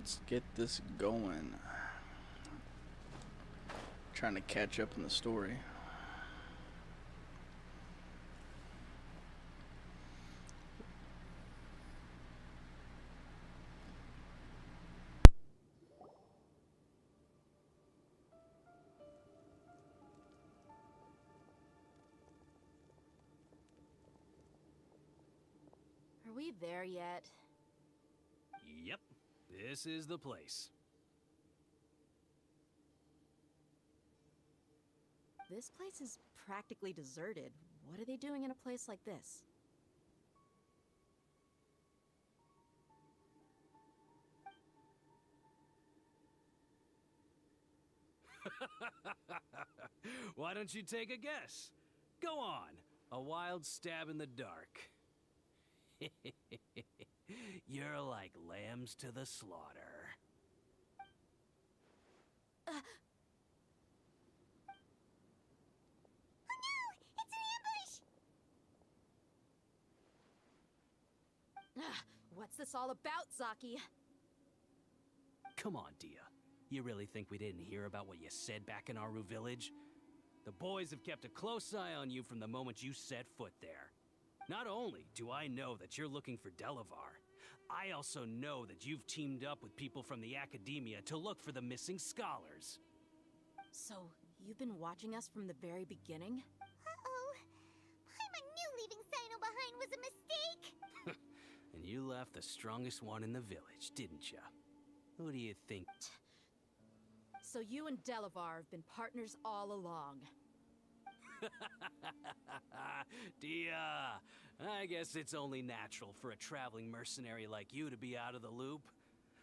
Let's get this going. Trying to catch up in the story. Are we there yet? Yep, this is the place. This place is practically deserted. What are they doing in a place like this? Why don't you take a guess? Go on, a wild stab in the dark. You're like lambs to the slaughter. Oh no! It's an ambush! What's this all about, Zaki? Come on, Dia. You really think we didn't hear about what you said back in Aru village? The boys have kept a close eye on you from the moment you set foot there. Not only do I know that you're looking for Delavar, I also know that you've teamed up with people from the academia to look for the missing scholars. So, you've been watching us from the very beginning? Uh-oh. Paimon knew leaving Sino behind was a mistake! And you left the strongest one in the village, didn't ya? Who do you think? So you and Delavar have been partners all along. Dia, I guess it's only natural for a traveling mercenary like you to be out of the loop.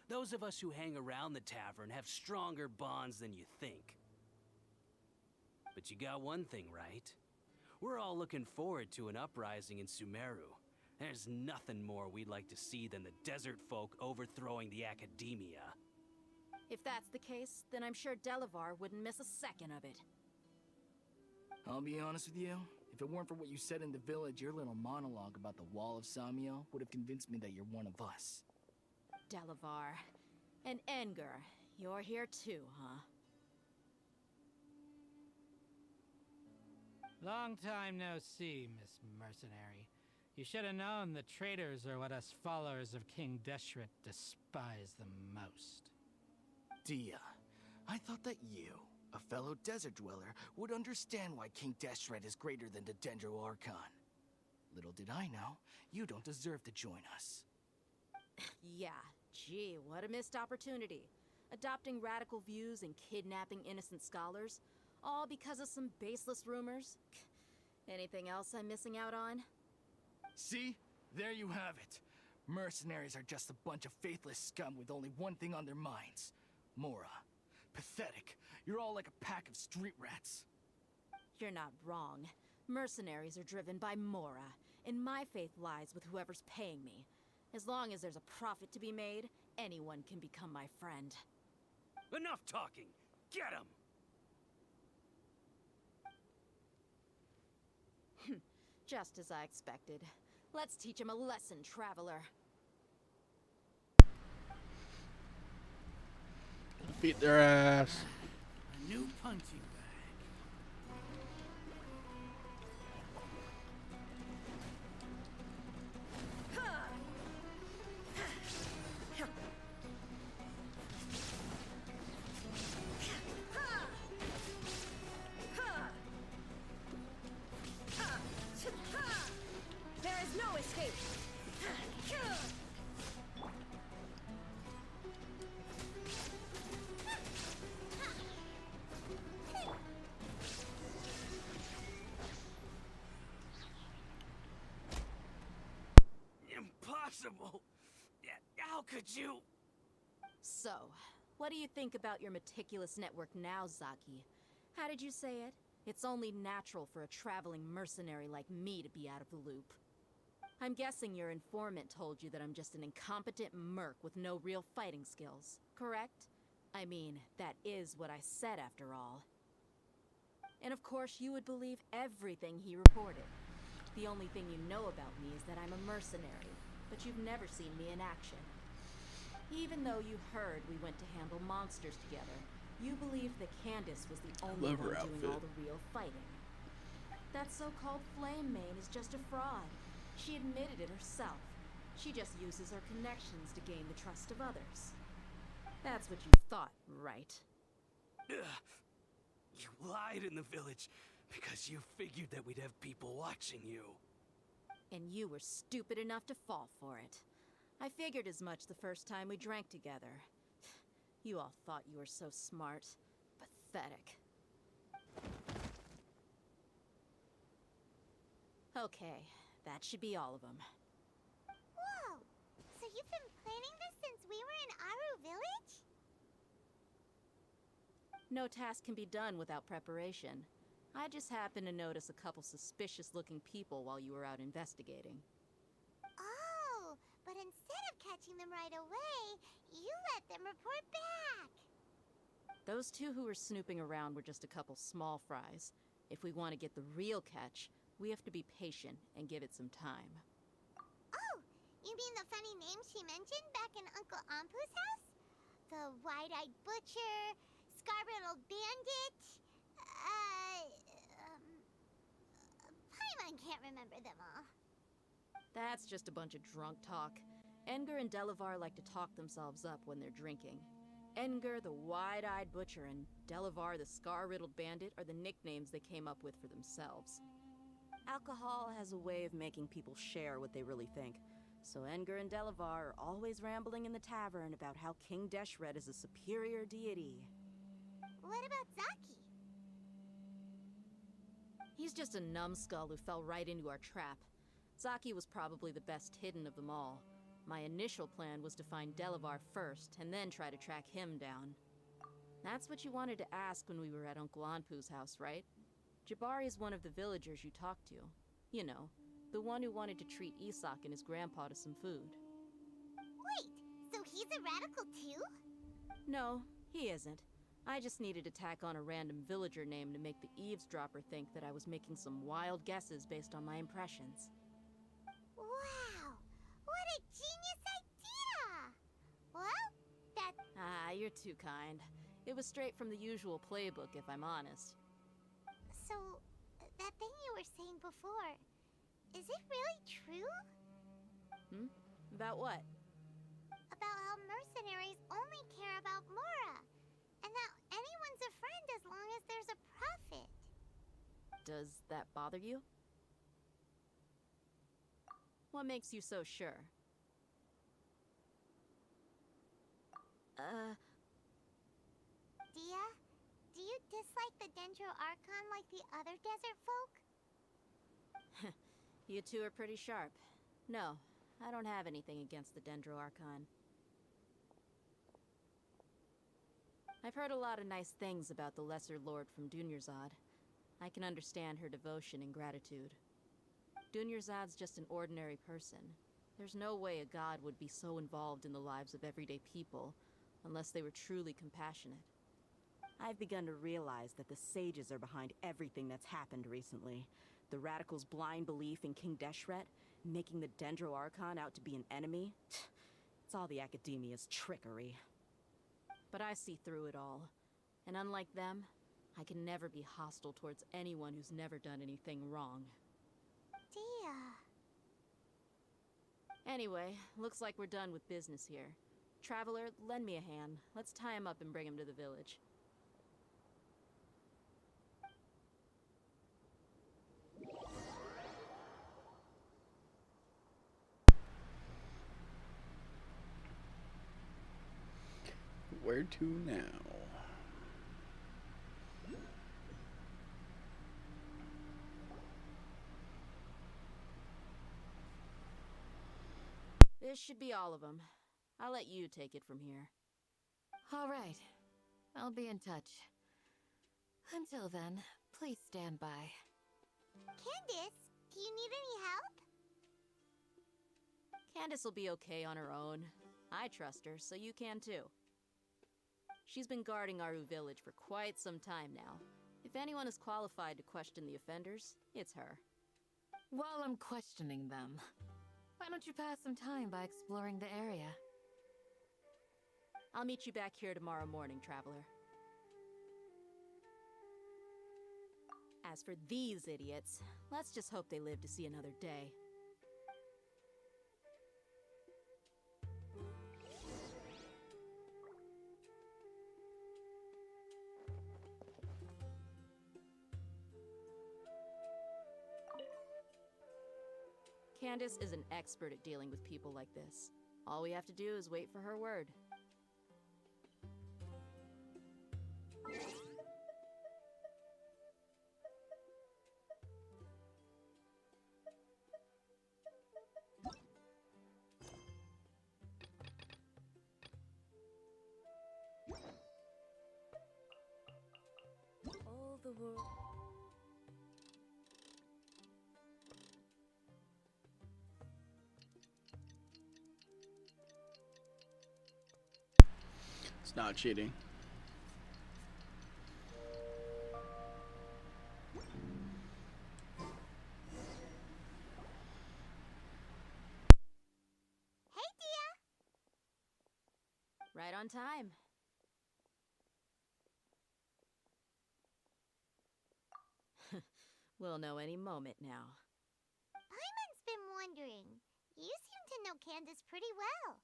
Those of us who hang around the tavern have stronger bonds than you think. But you got one thing right. We're all looking forward to an uprising in Sumeru. There's nothing more we'd like to see than the desert folk overthrowing the academia. If that's the case, then I'm sure Delavar wouldn't miss a second of it. I'll be honest with you. If it weren't for what you said in the village, your little monologue about the Wall of Samiel would have convinced me that you're one of us. Delavar. And Enger, you're here too, huh? Long time no see, Miss Mercenary. You should have known the traitors are what us followers of King Deshret despise the most. Dia, I thought that you, a fellow desert dweller, would understand why King Deshret is greater than the Dendro Archon. Little did I know, you don't deserve to join us. Yeah, gee, what a missed opportunity. Adopting radical views and kidnapping innocent scholars, all because of some baseless rumors. Anything else I'm missing out on? See? There you have it. Mercenaries are just a bunch of faithless scum with only one thing on their minds. Mora. Pathetic. You're all like a pack of street rats. You're not wrong. Mercenaries are driven by Mora, and my faith lies with whoever's paying me. As long as there's a profit to be made, anyone can become my friend. Enough talking! Get him! Just as I expected. Let's teach him a lesson, traveler. Beat their ass. A new punching bag. There is no escape! Impossible! How could you? So, what do you think about your meticulous network now, Zaki? How did you say it? It's only natural for a traveling mercenary like me to be out of the loop. I'm guessing your informant told you that I'm just an incompetent merc with no real fighting skills, correct? I mean, that is what I said after all. And of course, you would believe everything he reported. The only thing you know about me is that I'm a mercenary, but you've never seen me in action. Even though you heard we went to handle monsters together, you believe that Candace was the only love one her doing outfit. all the real fighting. That so-called Flame Mane is just a fraud. She admitted it herself. She just uses her connections to gain the trust of others. That's what you thought, right? Ugh. You lied in the village because you figured that we'd have people watching you. And you were stupid enough to fall for it. I figured as much the first time we drank together. You all thought you were so smart. Pathetic. Okay, that should be all of them. Whoa! So you've been planning this since we were in Aru Village? No task can be done without preparation. I just happened to notice a couple suspicious-looking people while you were out investigating. Oh, but instead of catching them right away, you let them report back. Those two who were snooping around were just a couple small fries. If we want to get the real catch, we have to be patient and give it some time. Oh, you mean the funny name she mentioned back in Uncle Ampu's house? The wide-eyed butcher, scar-riddled bandit, Paimon can't remember them all. That's just a bunch of drunk talk. Edgar and Delavar like to talk themselves up when they're drinking. Edgar, the wide-eyed butcher, and Delavar, the scar-riddled bandit, are the nicknames they came up with for themselves. Alcohol has a way of making people share what they really think. So Edgar and Delavar are always rambling in the tavern about how King Deshret is a superior deity. What about Zaki? He's just a numbskull who fell right into our trap. Zaki was probably the best hidden of them all. My initial plan was to find Delavar first, and then try to track him down. That's what you wanted to ask when we were at Uncle Anpu's house, right? Jabari is one of the villagers you talked to. You know, the one who wanted to treat Isak and his grandpa to some food. Wait, so he's a radical too? No, he isn't. I just needed to tack on a random villager name to make the eavesdropper think that I was making some wild guesses based on my impressions. Wow, what a genius idea! Well, that... Ah, you're too kind. It was straight from the usual playbook, if I'm honest. So, that thing you were saying before, is it really true? About what? About how mercenaries only care about Mora, and that anyone's a friend as long as there's a profit. Does that bother you? What makes you so sure? Dia, do you dislike the Dendro Archon like the other desert folk? You two are pretty sharp. No, I don't have anything against the Dendro Archon. I've heard a lot of nice things about the Lesser Lord from Dunyarzad. I can understand her devotion and gratitude. Dunyarzad's just an ordinary person. There's no way a god would be so involved in the lives of everyday people, unless they were truly compassionate. I've begun to realize that the sages are behind everything that's happened recently. The radicals' blind belief in King Deshret, making the Dendro Archon out to be an enemy. It's all the academia's trickery. But I see through it all. And unlike them, I can never be hostile towards anyone who's never done anything wrong. Dia... Anyway, looks like we're done with business here. Traveler, lend me a hand. Let's tie him up and bring him to the village. Where to now? This should be all of them. I'll let you take it from here. All right. I'll be in touch. Until then, please stand by. Candace, do you need any help? Candace will be okay on her own. I trust her, so you can too. She's been guarding Aru Village for quite some time now. If anyone is qualified to question the offenders, it's her. While I'm questioning them, why don't you pass some time by exploring the area? I'll meet you back here tomorrow morning, traveler. As for these idiots, let's just hope they live to see another day. Candace is an expert at dealing with people like this. All we have to do is wait for her word. All the world. It's not cheating. Hey, Dia! Right on time. We'll know any moment now. Paimon's been wondering. You seem to know Candace pretty well.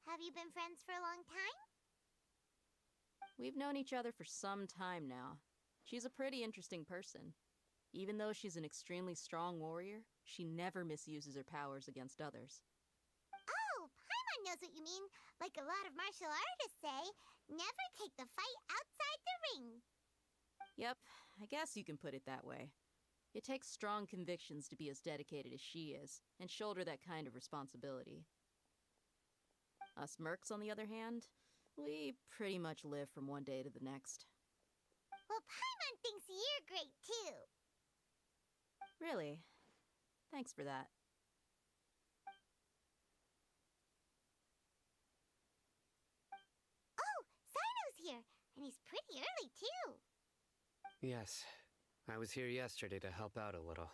Have you been friends for a long time? We've known each other for some time now. She's a pretty interesting person. Even though she's an extremely strong warrior, she never misuses her powers against others. Oh, Paimon knows what you mean. Like a lot of martial artists say, never take the fight outside the ring. Yep, I guess you can put it that way. It takes strong convictions to be as dedicated as she is, and shoulder that kind of responsibility. Us mercs, on the other hand, we pretty much live from one day to the next. Well, Paimon thinks you're great too. Really? Thanks for that. Oh, Sino's here, and he's pretty early too. Yes. I was here yesterday to help out a little.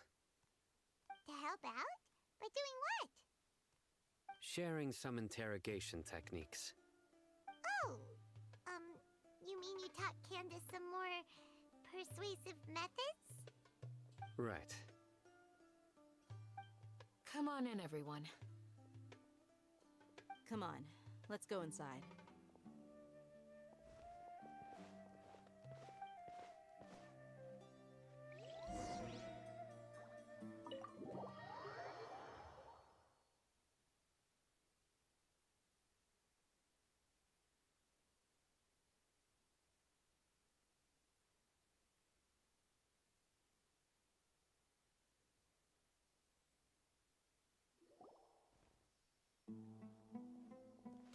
To help out? By doing what? Sharing some interrogation techniques. Oh, you mean you taught Candace some more persuasive methods? Right. Come on in, everyone. Come on, let's go inside.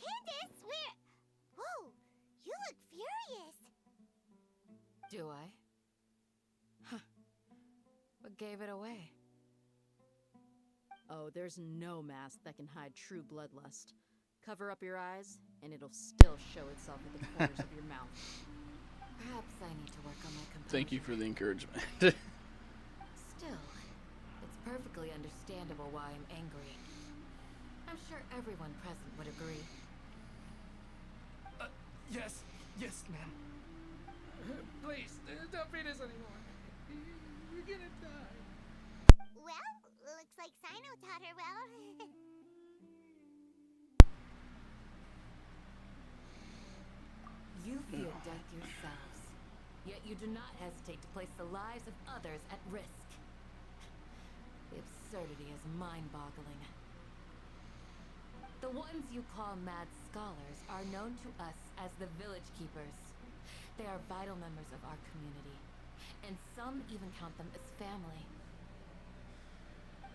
Candace, where? Whoa, you look furious. Do I? Huh. What gave it away? Oh, there's no mask that can hide true bloodlust. Cover up your eyes, and it'll still show itself at the corners of your mouth. Perhaps I need to work on my composure. Thank you for the encouragement. Still, it's perfectly understandable why I'm angry. I'm sure everyone present would agree. Yes, ma'am. Please, don't beat us anymore. You're gonna die. Well, looks like Sino taught her well. You fear death yourselves, yet you do not hesitate to place the lives of others at risk. The absurdity is mind-boggling. The ones you call mad scholars are known to us as the Village Keepers. They are vital members of our community, and some even count them as family.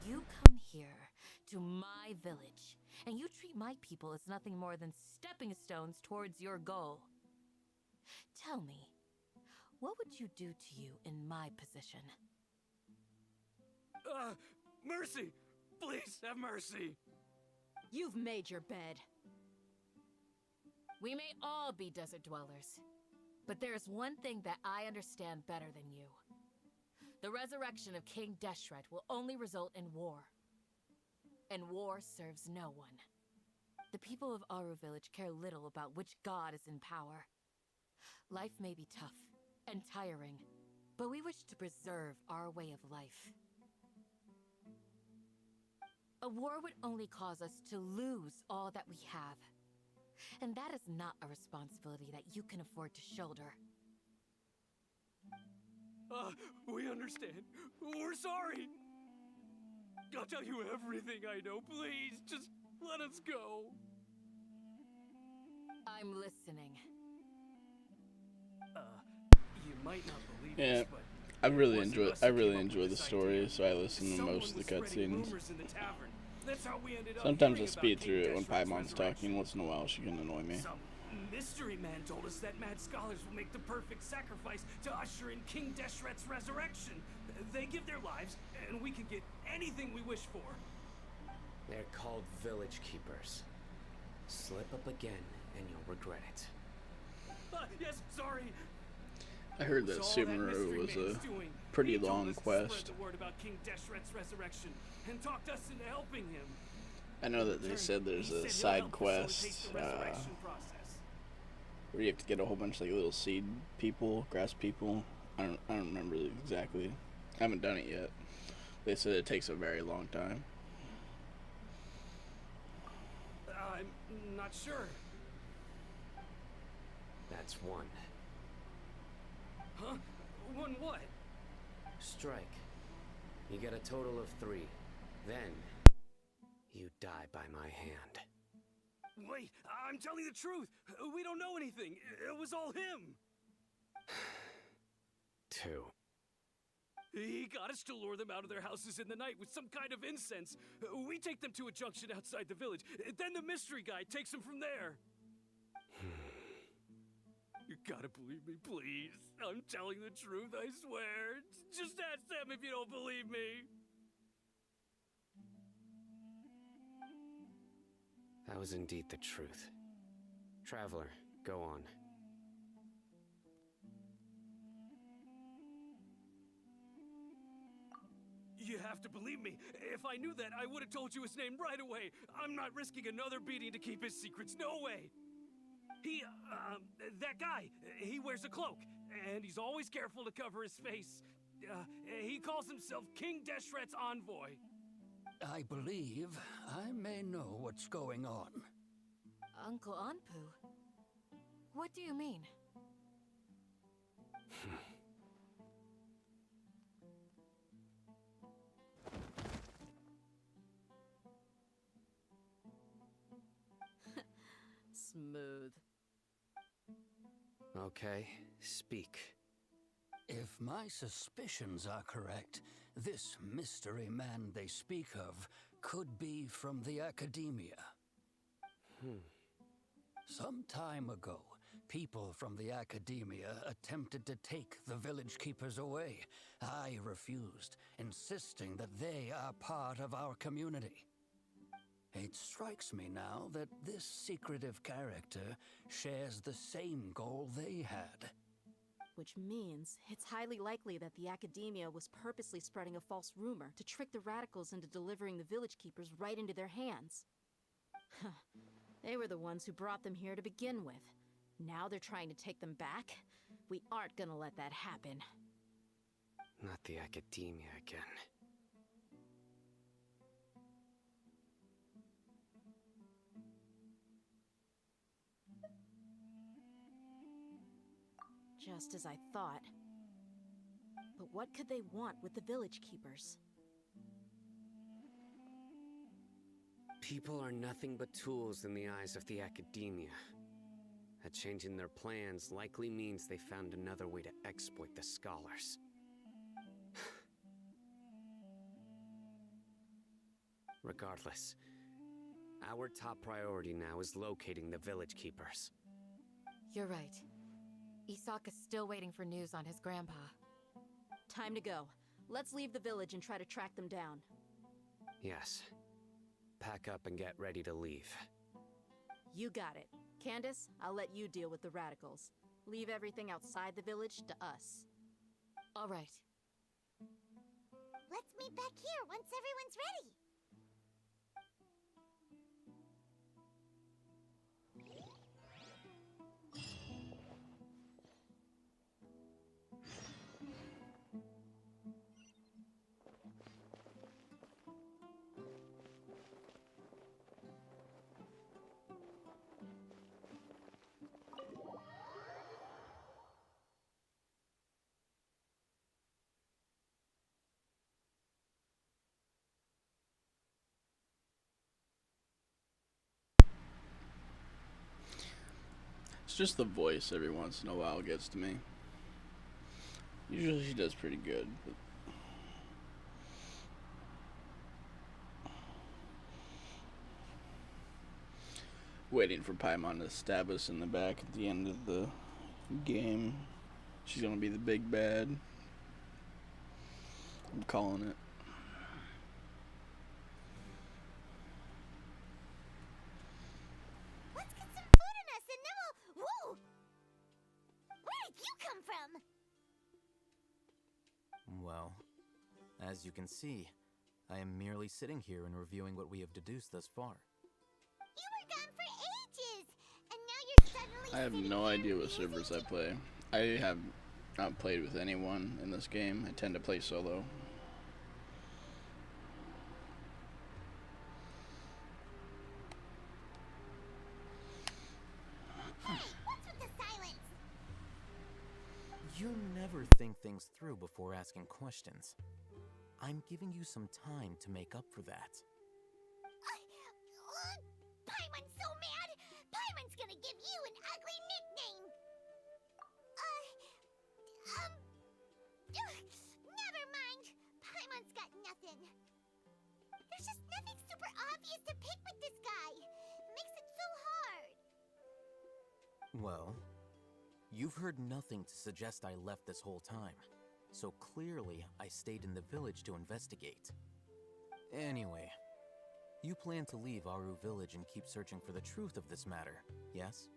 You come here to my village, and you treat my people as nothing more than stepping stones towards your goal. Tell me, what would you do to you in my position? Mercy! Please have mercy! You've made your bed. We may all be desert dwellers, but there is one thing that I understand better than you. The resurrection of King Deshret will only result in war. And war serves no one. the people of Aru Village care little about which god is in power. Life may be tough and tiring, but we wish to preserve our way of life. A war would only cause us to lose all that we have. And that is not a responsibility that you can afford to shoulder. We understand. We're sorry. I'll tell you everything I know. Please, just let us go. I'm listening. You might not believe Yeah, this, but I it really wasn't enjoy us who came up enjoy with the this story, idea. so I listen to Someone most of the was spreading cutscenes. rumors in the tavern. That's how we ended up Sometimes I hearing speed about through King it when Deshret's Paimon's resurrection. talking. Once in a while, she can annoy me. Some mystery man told us that mad scholars will make the perfect sacrifice to usher in King Deshret's resurrection. They give their lives, and we can get anything we wish for. They're called village keepers. Slip up again, and you'll regret it. Yes, sorry. I heard that So all that Sumeru mystery was man's a doing, pretty he told long us to quest. spread the word about King Deshret's resurrection and talked us into helping him. I know that they said there's He a said he'll side help quest facilitate the resurrection process. where you have to get a whole bunch of like little seed people, grass people. I don't remember exactly. I haven't done it yet. They said it takes a very long time. I'm not sure. That's one. Huh? One what? Strike. You get a total of 3. Then, you die by my hand. Wait, I'm telling the truth. We don't know anything. It was all him. 2. He got us to lure them out of their houses in the night with some kind of incense. We take them to a junction outside the village. Then the mystery guy takes them from there. You gotta believe me, please. I'm telling the truth, I swear. Just ask them if you don't believe me. That was indeed the truth. Traveler, go on. You have to believe me. If I knew that, I would have told you his name right away. I'm not risking another beating to keep his secrets. No way. That guy, he wears a cloak, and he's always careful to cover his face. He calls himself King Deshret's envoy. I believe I may know what's going on. Uncle Anpu? What do you mean? Smooth. Okay, speak. If my suspicions are correct, this mystery man they speak of could be from the academia. Some time ago, people from the academia attempted to take the village keepers away. I refused, insisting that they are part of our community. It strikes me now that this secretive character shares the same goal they had. Which means it's highly likely that the academia was purposely spreading a false rumor to trick the radicals into delivering the village keepers right into their hands. They were the ones who brought them here to begin with. Now they're trying to take them back? We aren't gonna let that happen. Not the academia again. Just as I thought. But what could they want with the village keepers? People are nothing but tools in the eyes of the academia. A change in their plans likely means they found another way to exploit the scholars. Regardless, our top priority now is locating the village keepers. You're right. Isaac is still waiting for news on his grandpa. Time to go. Let's leave the village and try to track them down. Yes. Pack up and get ready to leave. You got it. Candace, I'll let you deal with the radicals. Leave everything outside the village to us. All right. Let's meet back here once everyone's ready. It's just the voice every once in a while gets to me. Usually she does pretty good. But waiting for Paimon to stab us in the back at the end of the game. She's gonna be the big bad. I'm calling it. Let's get some food in us and then we'll... Whoa! Where did you come from? Well, as you can see, I am merely sitting here and reviewing what we have deduced thus far. You were gone for ages, and now you're suddenly I have sitting no here idea what musing servers I to- play. I have not played with anyone in this game. I tend to play solo. Hey, what's with the silence? You never think things through before asking questions. I'm giving you some time to make up for that. Paimon's so mad! Paimon's gonna give you an ugly nickname! Never mind. Paimon's got nothing. There's just nothing super obvious to pick with this guy. Makes it so hard. Well, you've heard nothing to suggest I left this whole time, so clearly I stayed in the village to investigate. Anyway, you plan to leave Aru Village and keep searching for the truth of this matter, yes?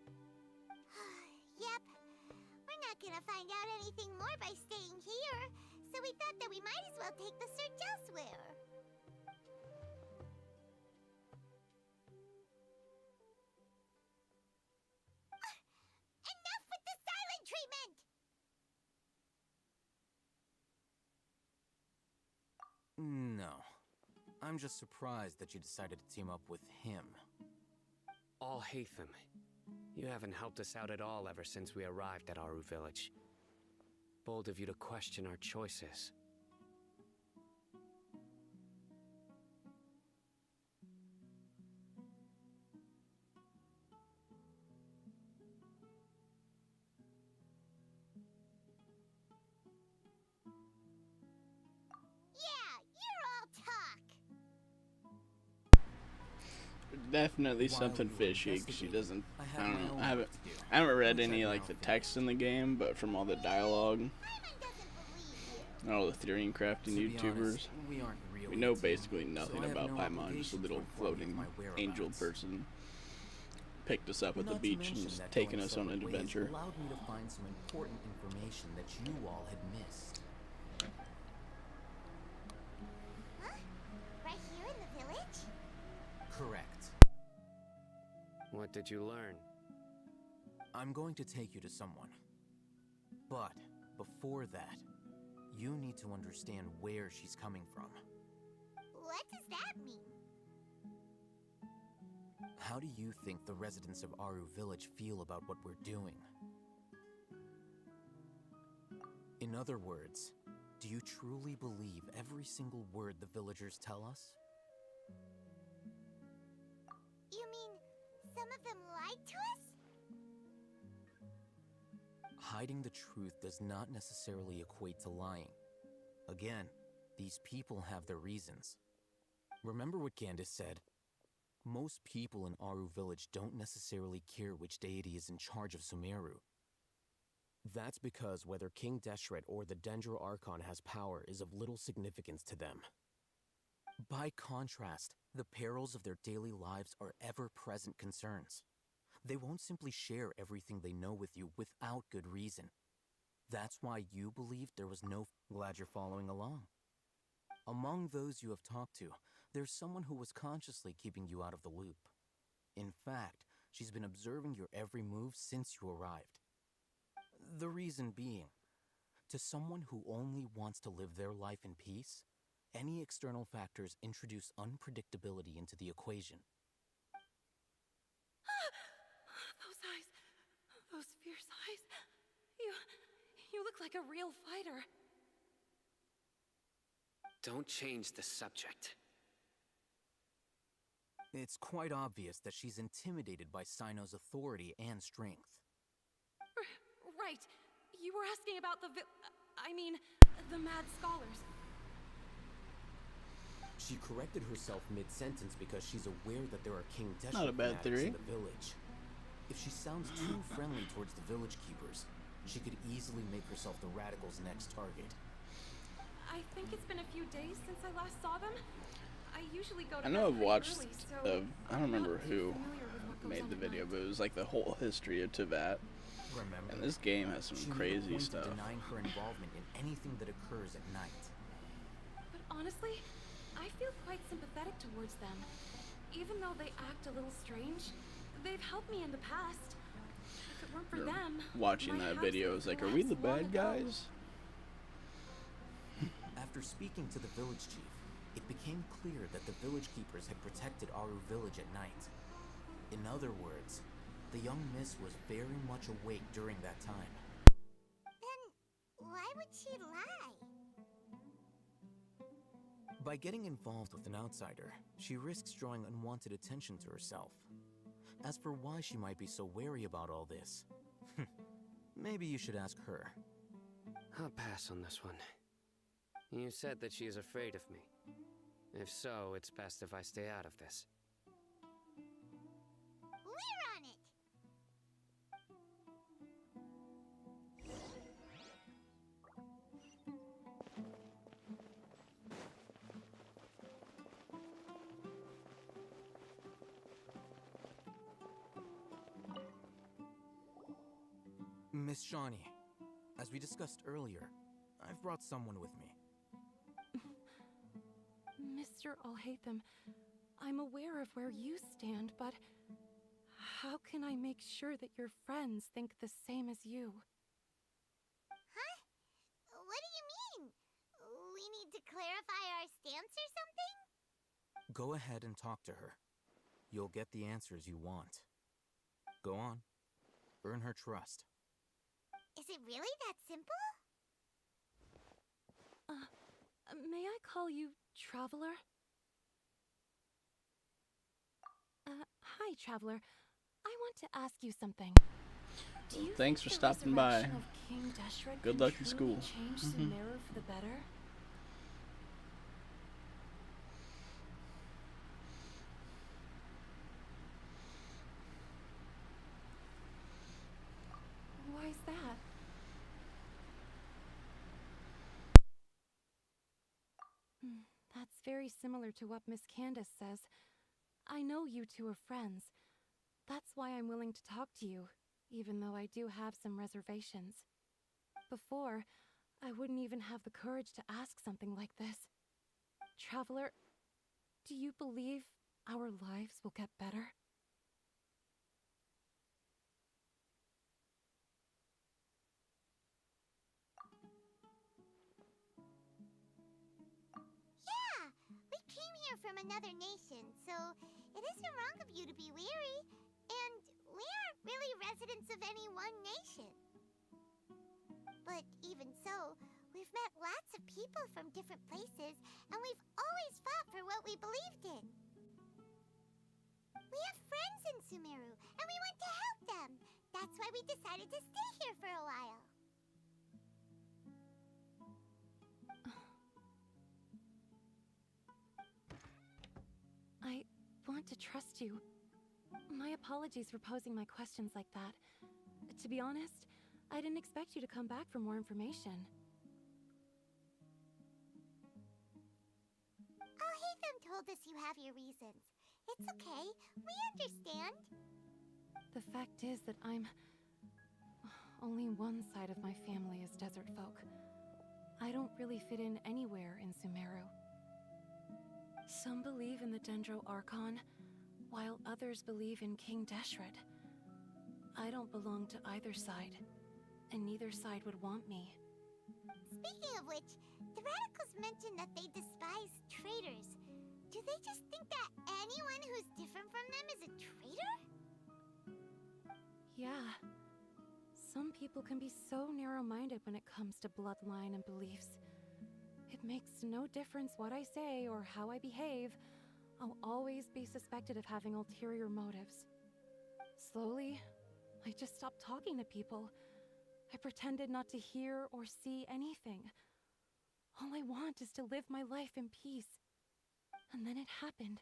Yep. We're not gonna find out anything more by staying here, so we thought that we might as well take the search elsewhere. Enough with the silent treatment! No. I'm just surprised that you decided to team up with him. Alhaitham, you haven't helped us out at all ever since we arrived at Aru Village. Bold of you to question our choices. Yeah, you're all talk. Definitely While something we were fishy. 'Cause she investigating, doesn't. I I have don't my know. own I haven't. work to do, I haven't read which any I've like now the found. text in the game, but from all the dialogue Paimon doesn't believe you. and all the theory and crafting To be YouTubers, honest, we aren't really we know a team, basically so nothing I have about no Paimon. Just a obligation to little inform you of floating my angel whereabouts. person picked us up at the Not to beach and mention is that taking going us on an separate ways adventure. allowed me to find some important information that you all had missed. Huh? Right here in the village? Correct. What did you learn? I'm going to take you to someone. But before that, you need to understand where she's coming from. What does that mean? How do you think the residents of Aru Village feel about what we're doing? In other words, do you truly believe every single word the villagers tell us? You mean some of them lied to us? Hiding the truth does not necessarily equate to lying. Again, these people have their reasons. Remember what Gandis said? Most people in Aru Village don't necessarily care which deity is in charge of Sumeru. That's because whether King Deshret or the Dendro Archon has power is of little significance to them. By contrast, the perils of their daily lives are ever-present concerns. They won't simply share everything they know with you without good reason. That's why you believed there was no... Glad you're following along. Among those you have talked to, there's someone who was consciously keeping you out of the loop. In fact, she's been observing your every move since you arrived. The reason being, to someone who only wants to live their life in peace, any external factors introduce unpredictability into the equation. Those eyes. Those fierce eyes. You look like a real fighter. Don't change the subject. It's quite obvious that she's intimidated by Sino's authority and strength. right. You were asking about the the mad scholars. She corrected herself mid-sentence because she's aware that there are King Not a Deshret bad fanatics theory. in the village. If she sounds too friendly towards the village keepers, she could easily make herself the Radicals' next target. I think it's been a few days since I last saw them. I usually go to I know bed I've pretty watched, early, so I don't remember I'm not who too familiar with what goes made on the at video, night. but it was like the whole history of Teyvat. Remember, And this game has some she made a crazy point stuff. of denying her involvement in anything that occurs at night. But honestly, I feel quite sympathetic towards them. Even though they act a little strange, they've helped me in the past. If it weren't for them, Watching my that house video, would was like, are we the collapse long bad ago. guys? After speaking to the village chief, it became clear that the village keepers had protected Aru village at night. In other words, the young miss was very much awake during that time. Then why would she lie? By getting involved with an outsider, she risks drawing unwanted attention to herself. As for why she might be so wary about all this, maybe you should ask her. I'll pass on this one. You said that she is afraid of me. If so, it's best if I stay out of this. We're on it! Miss Shawnee, as we discussed earlier, I've brought someone with me. Mr. Alhaitham, I'm aware of where you stand, but how can I make sure that your friends think the same as you? Huh? What do you mean? We need to clarify our stance or something? Go ahead and talk to her. You'll get the answers you want. Go on. Earn her trust. Is it really that simple? May I call you Traveler? Hi, Traveler. I want to ask you something. Do you Thanks for think the stopping by. resurrection of King Deshret Good can luck in truly school. Change Sumeru for the better? Why is that? That's very similar to what Miss Candace says. I know you two are friends. That's why I'm willing to talk to you, even though I do have some reservations. Before, I wouldn't even have the courage to ask something like this. Traveler, do you believe our lives will get better? Yeah, we came here from another nation, so it isn't wrong of you to be weary. And we aren't really residents of any one nation. But even so, we've met lots of people from different places, and we've always fought for what we believed in. We have friends in Sumeru, and we want to help them. That's why we decided to stay here for a while. I want to trust you. My apologies for posing my questions like that. To be honest, I didn't expect you to come back for more information. Alhaitham told us you have your reasons. It's okay. We understand. The fact is that only one side of my family is desert folk. I don't really fit in anywhere in Sumeru. Some believe in the Dendro Archon, while others believe in King Deshret. I don't belong to either side, and neither side would want me. Speaking of which, the Radicals mentioned that they despise traitors. Do they just think that anyone who's different from them is a traitor? Yeah. Some people can be so narrow-minded when it comes to bloodline and beliefs. It makes no difference what I say or how I behave. I'll always be suspected of having ulterior motives. Slowly, I just stopped talking to people. I pretended not to hear or see anything. All I want is to live my life in peace. And then it happened.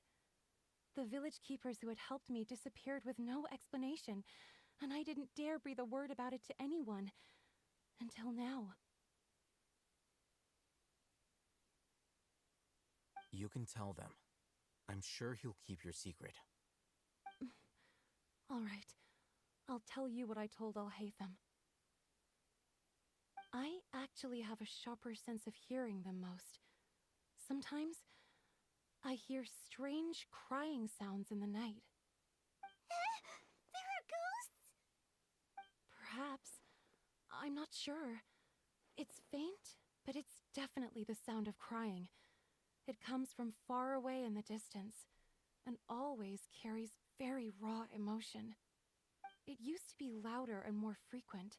The village keepers who had helped me disappeared with no explanation, and I didn't dare breathe a word about it to anyone. Until now. You can tell them. I'm sure he'll keep your secret. All right. I'll tell you what I told Alhaitham. I actually have a sharper sense of hearing than most. Sometimes, I hear strange crying sounds in the night. There are ghosts? Perhaps. I'm not sure. It's faint, but it's definitely the sound of crying. It comes from far away in the distance, and always carries very raw emotion. It used to be louder and more frequent,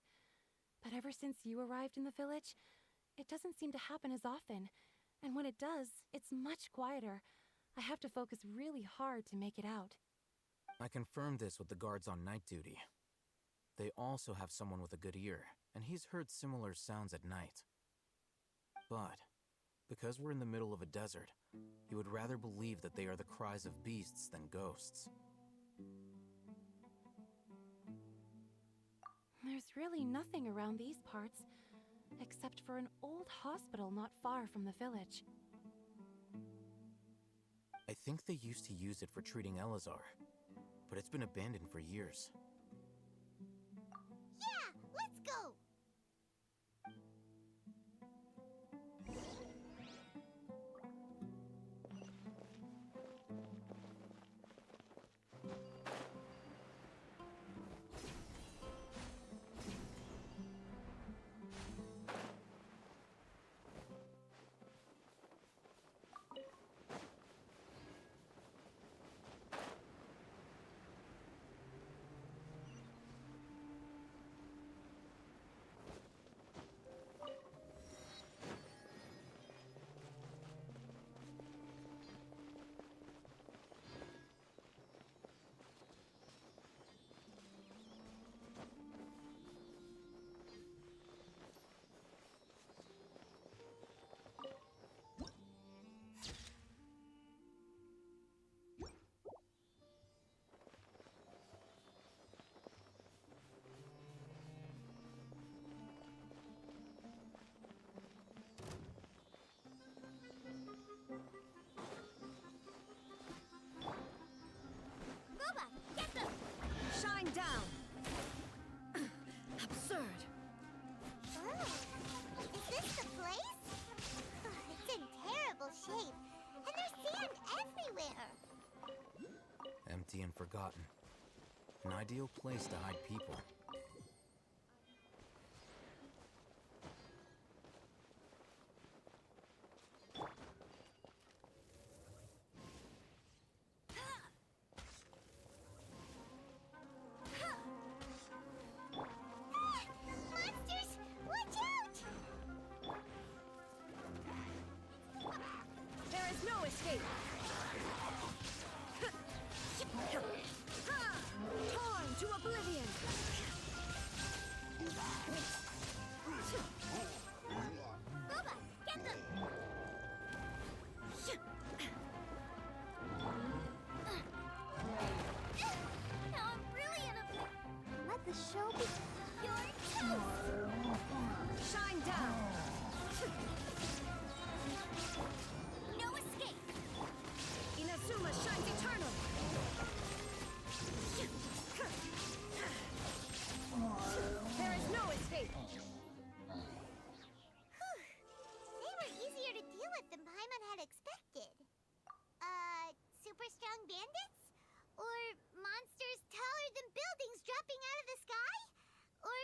but ever since you arrived in the village, it doesn't seem to happen as often, and when it does, it's much quieter. I have to focus really hard to make it out. I confirmed this with the guards on night duty. They also have someone with a good ear, and he's heard similar sounds at night. But, because we're in the middle of a desert, he would rather believe that they are the cries of beasts than ghosts. There's really nothing around these parts, except for an old hospital not far from the village. I think they used to use it for treating Elazar, but it's been abandoned for years. Yeah, let's go! Shine down! Absurd! Oh, is this the place? It's in terrible shape, and there's sand everywhere. Empty and forgotten. An ideal place to hide people. Monsters, watch out! There is no escape! Torn to oblivion! Boba, get them! Now I'm really in a... Let the show be... Your toast! Shine down! No escape! Inazuma shines eternal! There is no escape! They were easier to deal with than Paimon had expected. Super strong bandits? Or monsters taller than buildings dropping out of the sky? Or,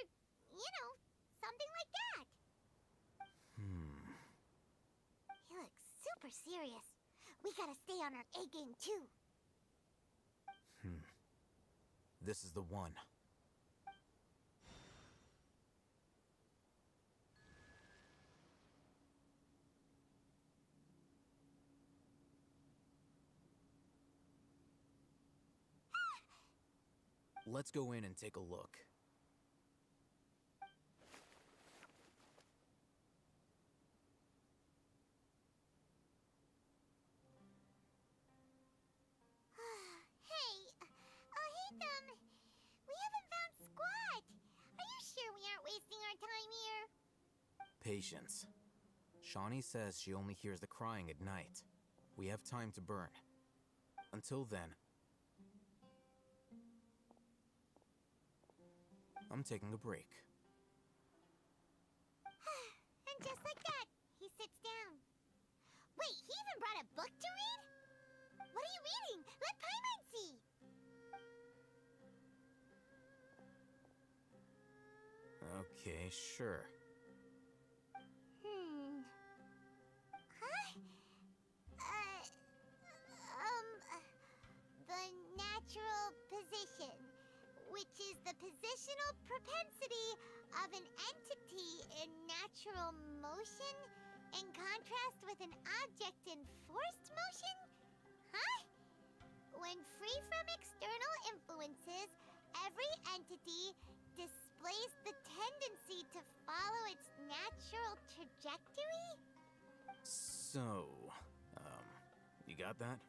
something like that. He looks super serious. We gotta stay on our A game too. This is the one. Let's go in and take a look. wasting our time here? Patience. Shawnee says she only hears the crying at night. We have time to burn. Until then, I'm taking a break. And just like that, he sits down. Wait, he even brought a book to read? What are you reading? Let Paimon see! Okay, sure. Huh? The natural position, which is the positional propensity of an entity in natural motion in contrast with an object in forced motion? Huh? When free from external influences, every entity displays the tendency to follow its natural trajectory? So, you got that?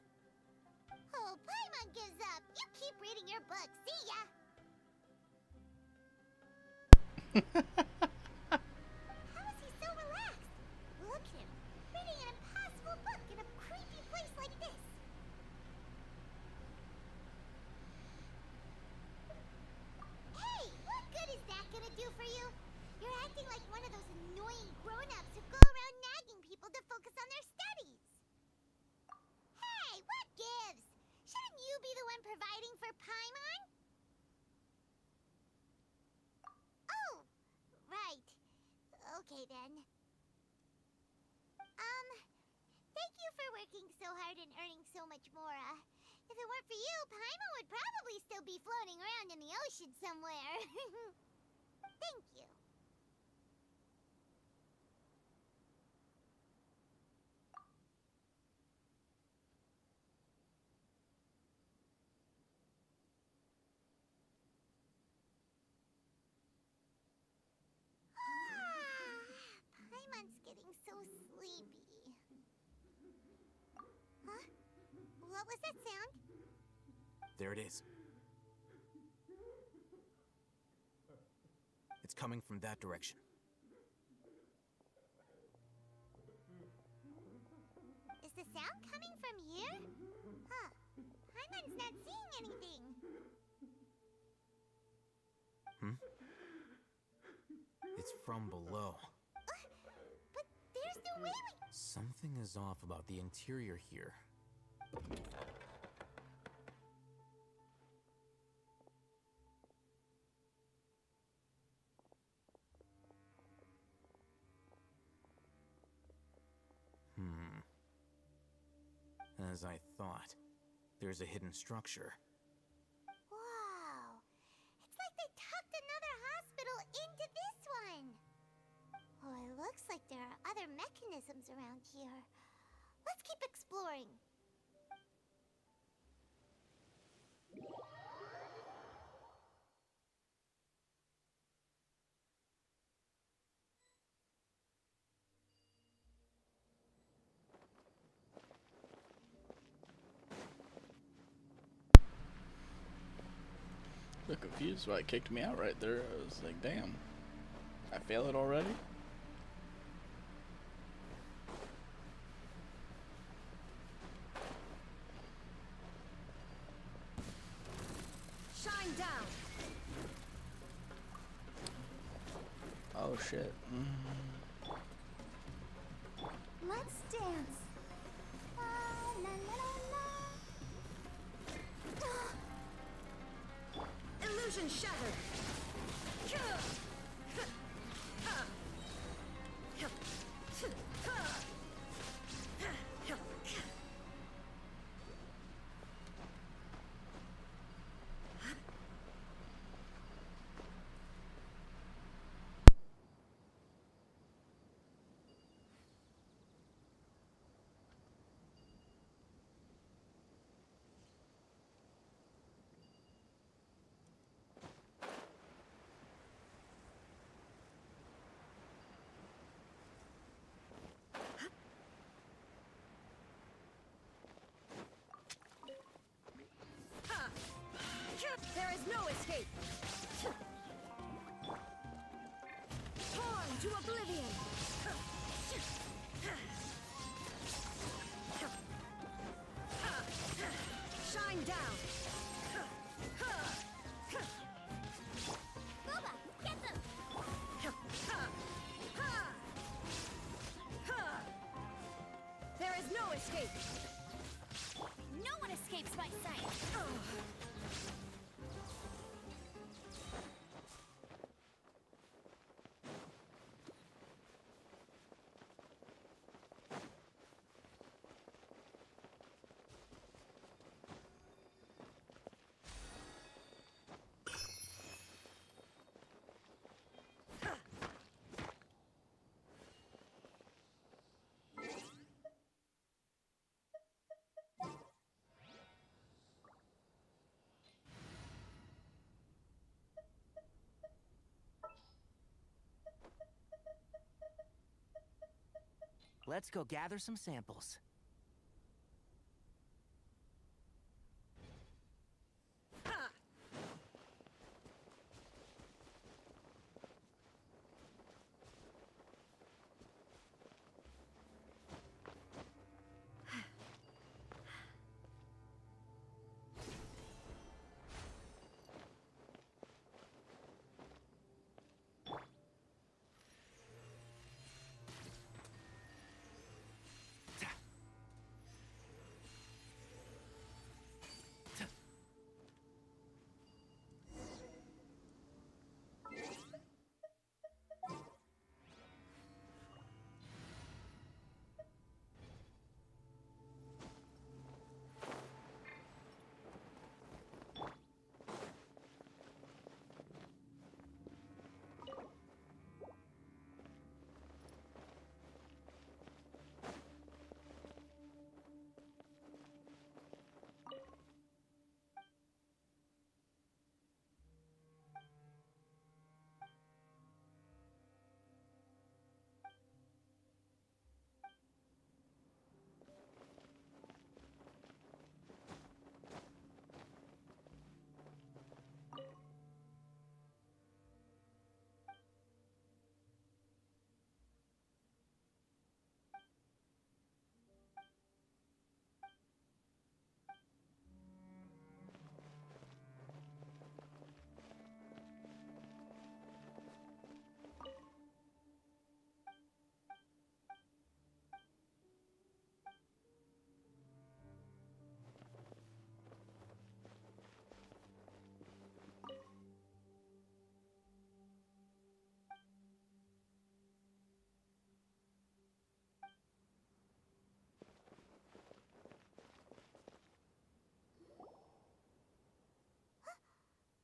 Oh, Paimon gives up. You keep reading your book. See ya! How is he so relaxed? Look at him, reading an impossible book in a creepy place like this. Hey, what good is that gonna do for you? You're acting like one of those annoying grown-ups who go around nagging people to focus on their studies. Hey, what gives? Shouldn't you be the one providing for Paimon? Oh, right. Okay then. Thank you for working so hard and earning so much more. If it weren't for you, Paimon would probably still be floating around in the ocean somewhere. Thank you. Paimon's getting so sleepy. Huh? What was that sound? There it is. It's coming from that direction. Is the sound coming from here? Huh. Paimon's not seeing anything. It's from below. But there's no way we... Something is off about the interior here. As I thought, there's a hidden structure. Wow. It's like they tucked another hospital into this one. Oh, it looks like there are other mechanisms around here. Let's keep exploring. I'm confused why it kicked me out right there. I was like, damn. I fail it already? Shine down. Oh shit. Let's dance. La, la, la, la. Illusion shattered. escape! No one escapes my sight! Let's go gather some samples.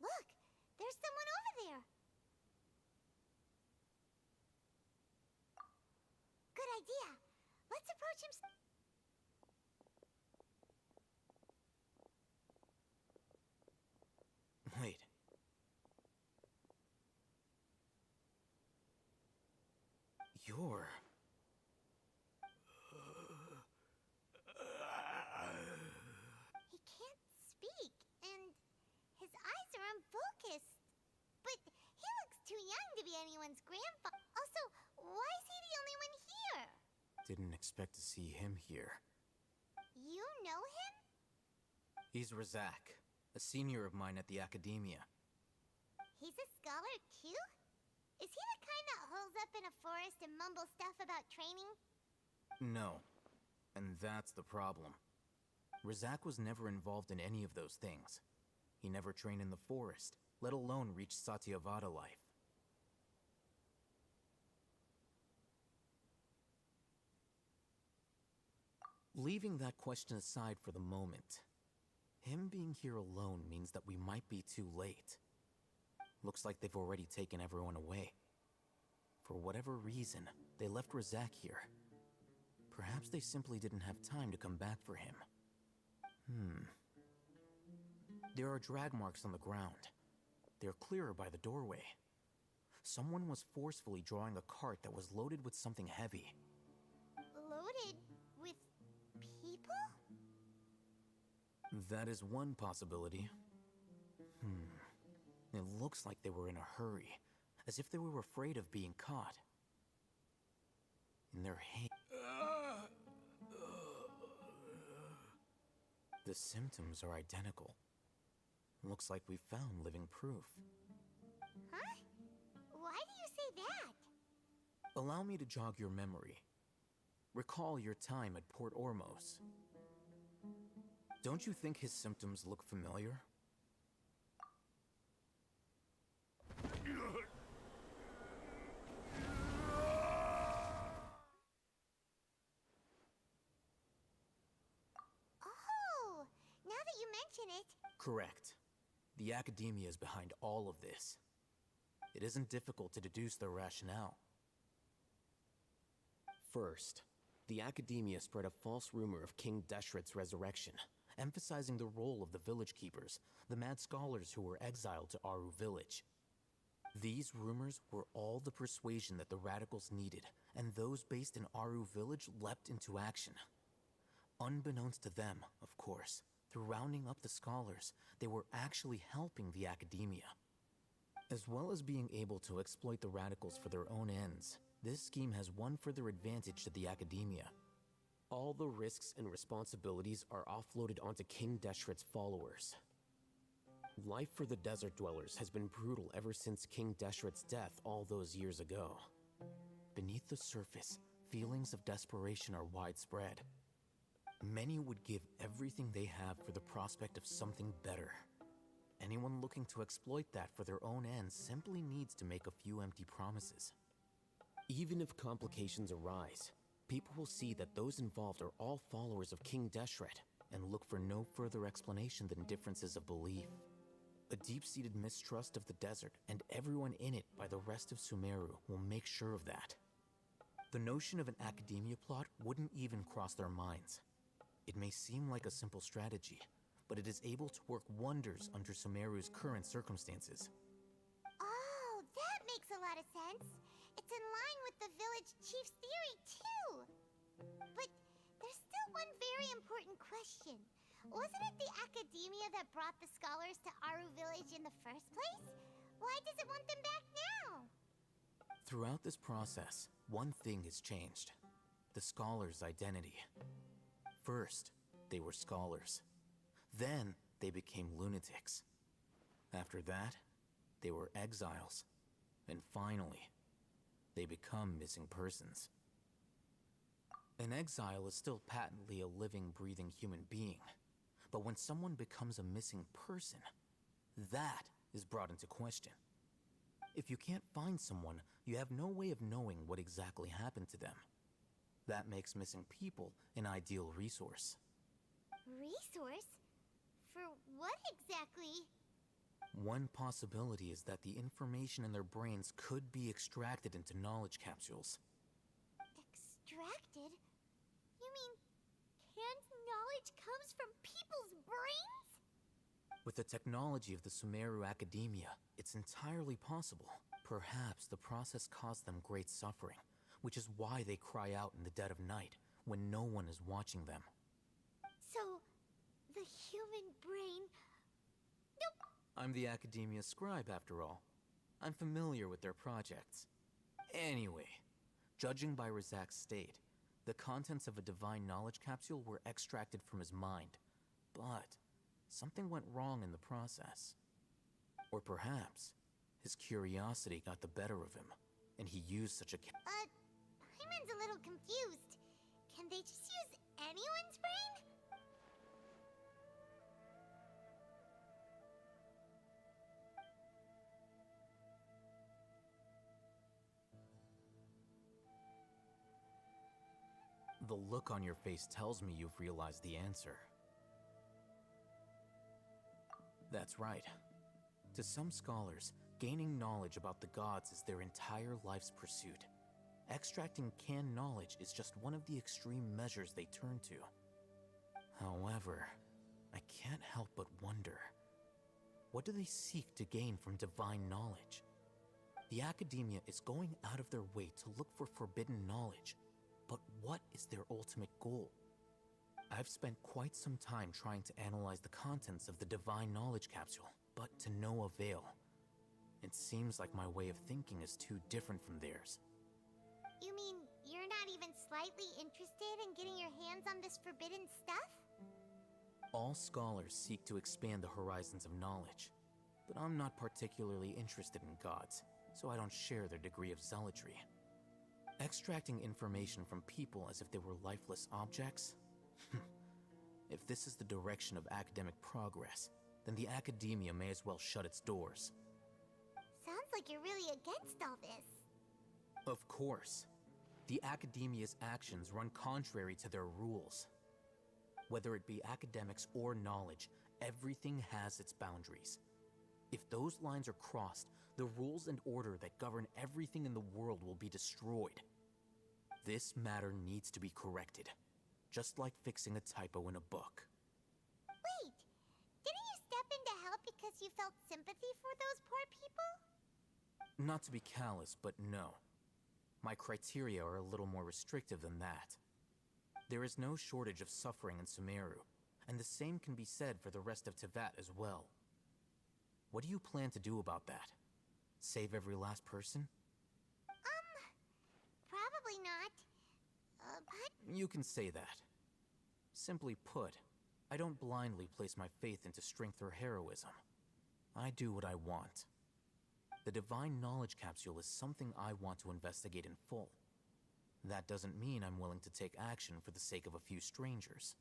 Look! There's someone over there! Good idea! Let's approach him. Wait. You're... He can't speak, and his eyes are unfocused. But he looks too young to be anyone's grandfather. Also, why is he the only one here? Didn't expect to see him here. You know him? He's Razak, a senior of mine at the Academia. He's a scholar too? Is he the kind that holes up in a forest and mumbles stuff about training? No. And that's the problem. Razak was never involved in any of those things. He never trained in the forest, let alone reach Satyavada life. Leaving that question aside for the moment, him being here alone means that we might be too late. Looks like they've already taken everyone away. For whatever reason, they left Razak here. Perhaps they simply didn't have time to come back for him. There are drag marks on the ground. They're clearer by the doorway. Someone was forcefully drawing a cart that was loaded with something heavy. Loaded with people? That is one possibility. It looks like they were in a hurry, as if they were afraid of being caught. In their hand... The symptoms are identical. Looks like we found living proof. Huh? Why do you say that? Allow me to jog your memory. Recall your time at Port Ormos. Don't you think his symptoms look familiar? Oh, now that you mention it. Correct. The Academia is behind all of this. It isn't difficult to deduce their rationale. First, the Academia spread a false rumor of King Deshret's resurrection, emphasizing the role of the village keepers, the mad scholars who were exiled to Aru village. These rumors were all the persuasion that the radicals needed, and those based in Aru village leapt into action. Unbeknownst to them, of course, through rounding up the scholars, they were actually helping the Academia. As well as being able to exploit the radicals for their own ends, this scheme has one further advantage to the Academia. All the risks and responsibilities are offloaded onto King Deshret's followers. Life for the desert dwellers has been brutal ever since King Deshret's death all those years ago. Beneath the surface, feelings of desperation are widespread. Many would give everything they have for the prospect of something better. Anyone looking to exploit that for their own ends simply needs to make a few empty promises. Even if complications arise, people will see that those involved are all followers of King Deshret, and look for no further explanation than differences of belief. A deep-seated mistrust of the desert and everyone in it by the rest of Sumeru will make sure of that. The notion of an Academia plot wouldn't even cross their minds. It may seem like a simple strategy, but it is able to work wonders under Sumeru's current circumstances. Oh, that makes a lot of sense. It's in line with the village chief's theory, too. But there's still one very important question. Wasn't it the Academia that brought the scholars to Aru village in the first place? Why does it want them back now? Throughout this process, one thing has changed. The scholars' identity. First, they were scholars. Then, they became lunatics. After that, they were exiles. And finally, they become missing persons. An exile is still patently a living, breathing human being. But when someone becomes a missing person, that is brought into question. If you can't find someone, you have no way of knowing what exactly happened to them. That makes missing people an ideal resource. Resource? For what exactly? One possibility is that the information in their brains could be extracted into knowledge capsules. Extracted? You mean canned knowledge comes from people's brains? With the technology of the Sumeru Academia, it's entirely possible. Perhaps the process caused them great suffering, which is why they cry out in the dead of night, when no one is watching them. So, the human brain... Nope! I'm the Academia scribe, after all. I'm familiar with their projects. Anyway, judging by Razak's state, the contents of a divine knowledge capsule were extracted from his mind. But something went wrong in the process. Or perhaps his curiosity got the better of him, and he used such a... Hyman's a little confused. Can they just use anyone's brain? The look on your face tells me you've realized the answer. That's right. To some scholars, gaining knowledge about the gods is their entire life's pursuit. Extracting canned knowledge is just one of the extreme measures they turn to. However, I can't help but wonder, what do they seek to gain from divine knowledge? The Academia is going out of their way to look for forbidden knowledge, but what is their ultimate goal? I've spent quite some time trying to analyze the contents of the divine knowledge capsule, but to no avail. It seems like my way of thinking is too different from theirs. You mean you're not even slightly interested in getting your hands on this forbidden stuff? All scholars seek to expand the horizons of knowledge, but I'm not particularly interested in gods, so I don't share their degree of zealotry. Extracting information from people as if they were lifeless objects? If this is the direction of academic progress, then the academia may as well shut its doors. Sounds like you're really against all this. Of course. The academia's actions run contrary to their rules. Whether it be academics or knowledge, everything has its boundaries. If those lines are crossed, the rules and order that govern everything in the world will be destroyed. This matter needs to be corrected, just like fixing a typo in a book. Wait, didn't you step in to help because you felt sympathy for those poor people? Not to be callous, but no. My criteria are a little more restrictive than that. There is no shortage of suffering in Sumeru, and the same can be said for the rest of Teyvat as well. What do you plan to do about that? Save every last person? Probably not. But... You can say that. Simply put, I don't blindly place my faith into strength or heroism. I do what I want. The Divine Knowledge Capsule is something I want to investigate in full. That doesn't mean I'm willing to take action for the sake of a few strangers.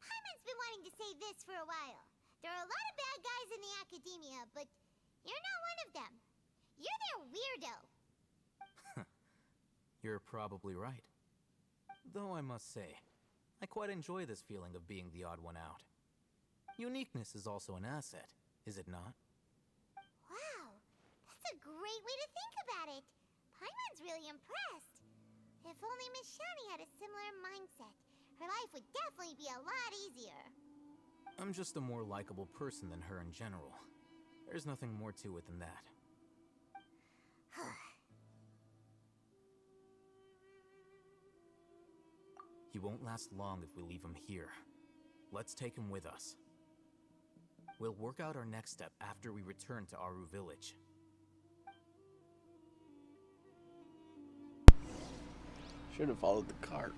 Paimon's been wanting to say this for a while. There are a lot of bad guys in the academia, but you're not one of them. You're their weirdo. You're probably right. Though I must say, I quite enjoy this feeling of being the odd one out. Uniqueness is also an asset, is it not? Wow, that's a great way to think about it. Paimon's really impressed. If only Miss Shani had a similar mindset, her life would definitely be a lot easier. I'm just a more likable person than her in general. There's nothing more to it than that. He won't last long if we leave him here. Let's take him with us. We'll work out our next step after we return to Aru Village. Should have followed the cart.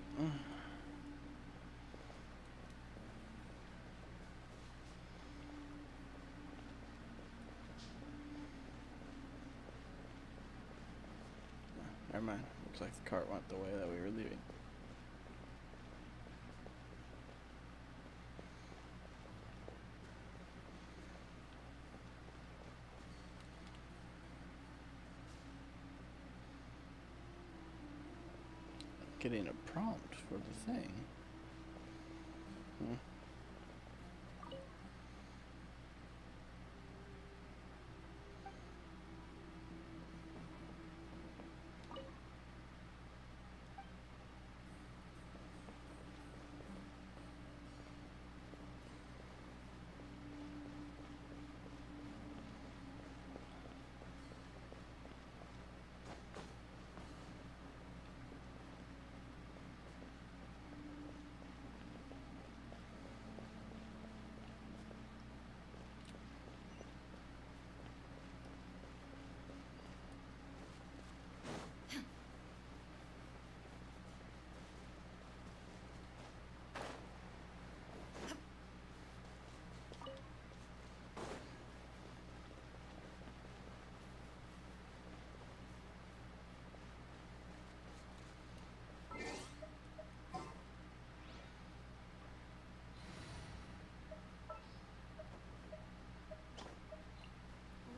Never mind. Looks like the cart went the way that we were leaving. Getting a prompt for the thing.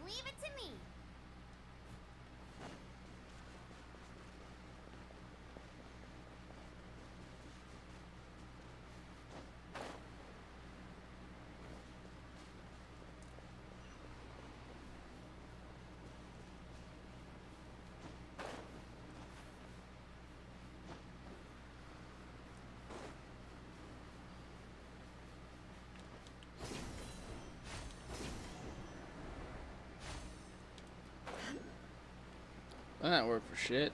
Leave it to me. That worked for shit.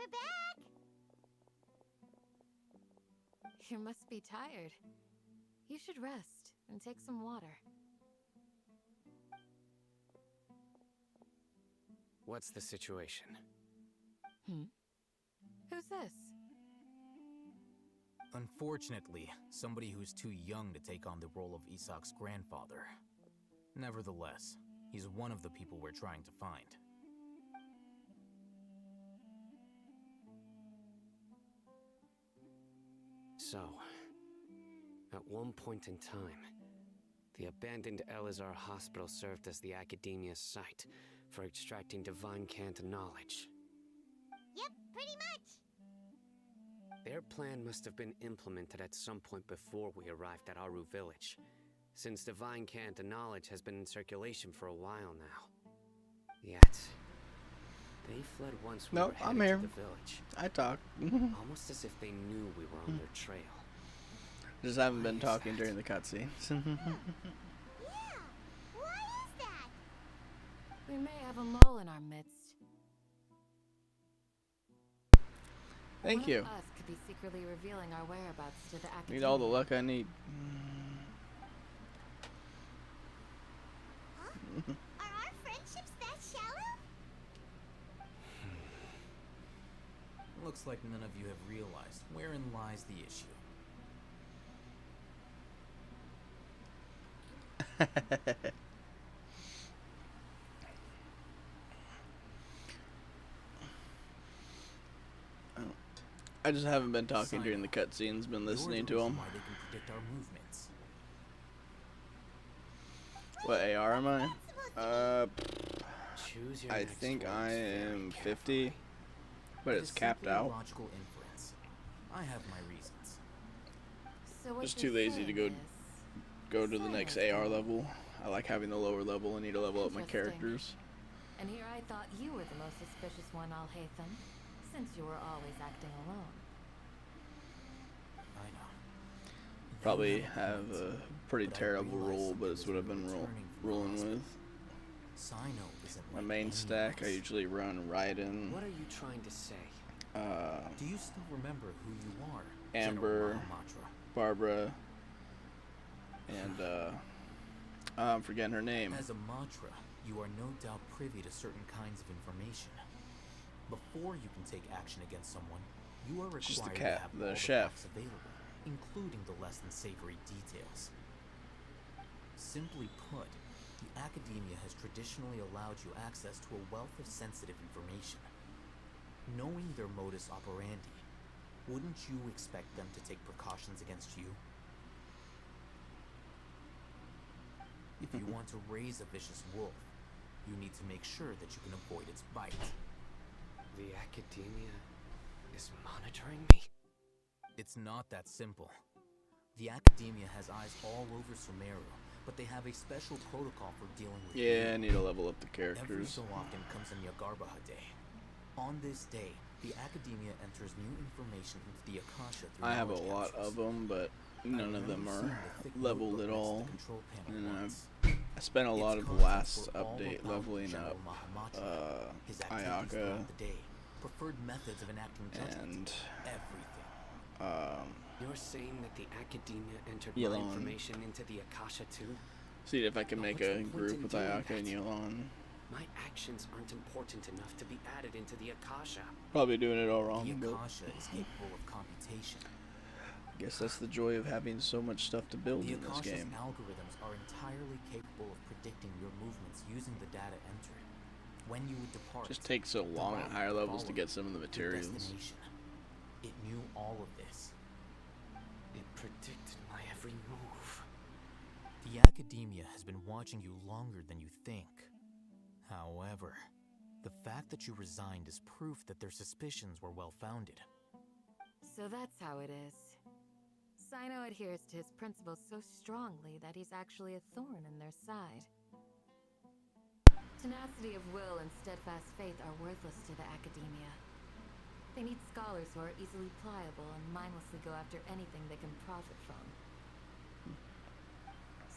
We're back! You must be tired. You should rest and take some water. What's the situation? Who's this? Unfortunately, somebody who's too young to take on the role of Isak's grandfather. Nevertheless, he's one of the people we're trying to find. So, at one point in time, the abandoned Elazar Hospital served as the Academia's site for extracting divine cant knowledge. Yep, pretty much. Their plan must have been implemented at some point before we arrived at Aru Village, since divine cant knowledge has been in circulation for a while now. Yet, they fled once we were headed to the village. I talk. Almost as if they knew we were on their trail. Just haven't been talking during the cutscenes. Yeah, why is that? We may have a mole in our midst. Thank you. One of us could be secretly revealing our whereabouts to the Academia. Need all the luck I need. Huh? Are our friendships that shallow? Looks like none of you have realized wherein lies the issue. I just haven't been talking during the cutscenes, been listening to them. Why they can predict our movements. What AR am I? Choose your I next think words I very am carefully. 50, but it's capped simply a out. logical inference. I have my reasons. So what Just you're too lazy to saying go is, to the next Simon's AR gone. level. I like having the lower level. I need to level up my Interesting. characters. And here I thought you were the most suspicious one, Alhaitham, since you were always acting alone. I know. Probably have a pretty terrible role, but it's what I've been rolling with. Sino isn't My like main any stack, of I us. usually run Raiden, What are you trying to say? Do you still remember who you are? Amber, General Mahamatra? Barbara, and I'm forgetting her name. As a Matra, you are no doubt privy to certain kinds of information. Before you can take action against someone, you are required Just the to cat, have the all chef. facts available, including the less than savory details. Simply put, the Academia has traditionally allowed you access to a wealth of sensitive information. Knowing their modus operandi, wouldn't you expect them to take precautions against you? If you want to raise a vicious wolf, you need to make sure that you can avoid its bite. The Academia is monitoring me? It's not that simple. The Academia has eyes all over Sumeru, but they have a special protocol for dealing with Yeah, I you. need to level up the Every characters. so often comes a Yagarbaha Day. On this day, the Academia enters new information into the Akasha through I have a knowledge lot captures. of them, but none of them I've are seen the thick leveled notebook at next to all. the control panel And once. I spent a lot Its of the contents last were all update about leveling General up Mahamatra, his activities Ayaka throughout the day, preferred methods of enacting judgment, and everything. You're saying that the Academia entered my Yelon. information into the Akasha too? See if I can But make what's a the point group in with doing Ayaka and that? Yelon. My actions aren't important enough to be added into the Akasha. Probably doing it all wrong, The but Akasha is capable of computation. I guess that's the joy of having so much stuff to build The in this Akasha's game. algorithms are entirely capable of predicting your movements using the data entered. When you would depart, Just takes so the long route at higher you levels to followed, get some of the your materials. destination. It knew all of this. It predicted my every move. The Academia has been watching you longer than you think. However, the fact that you resigned is proof that their suspicions were well-founded. So that's how it is. Sino adheres to his principles so strongly that he's actually a thorn in their side. Tenacity of will and steadfast faith are worthless to the Academia. They need scholars who are easily pliable and mindlessly go after anything they can profit from.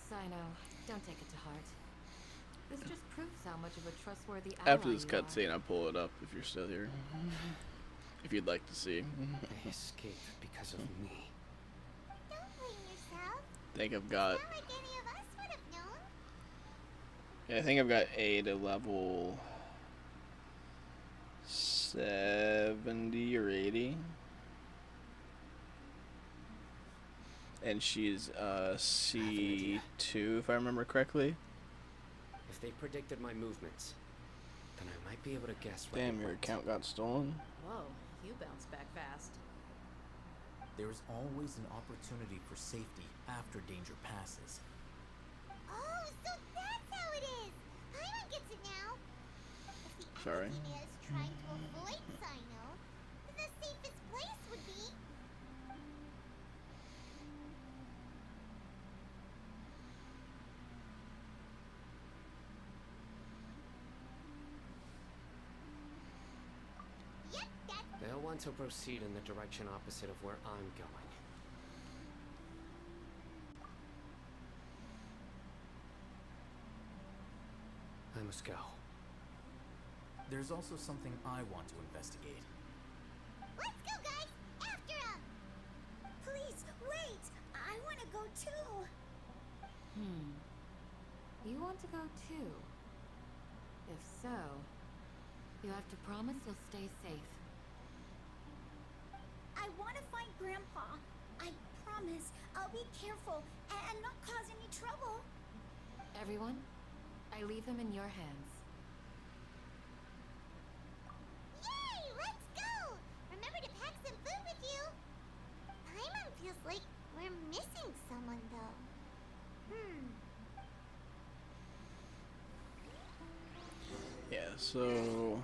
Sino, don't take it to heart. This just proves how much of a trustworthy ally After this you are. cutscene, I'll pull it up if you're still here. if you'd like to see. They escaped because of me. Don't blame yourself. I think I've got. Not like any of us would have known. Yeah, I think I've got A to level 70 or 80. And she's C2 if I remember correctly. If they predicted my movements, then I might be able to guess what Damn, they your want. account got stolen. Whoa, you bounced back fast. There is always an opportunity for safety after danger passes. Oh, so that's how it is. Paimon gets it now. If the Sorry. Academia is trying to avoid Sino, then the safest place would be... Yep, that's... They'll want to proceed in the direction opposite of where I'm going. I must go. There's also something I want to investigate. Let's go, guys! After him! Please, wait! I want to go too! You want to go too? If so, you have to promise you'll stay safe. I want to find Grandpa. I promise I'll be careful and not cause any trouble. Everyone, I leave them in your hands. Yay! Let's go! Remember to pack some food with you. Paimon feels like we're missing someone, though. Yeah, so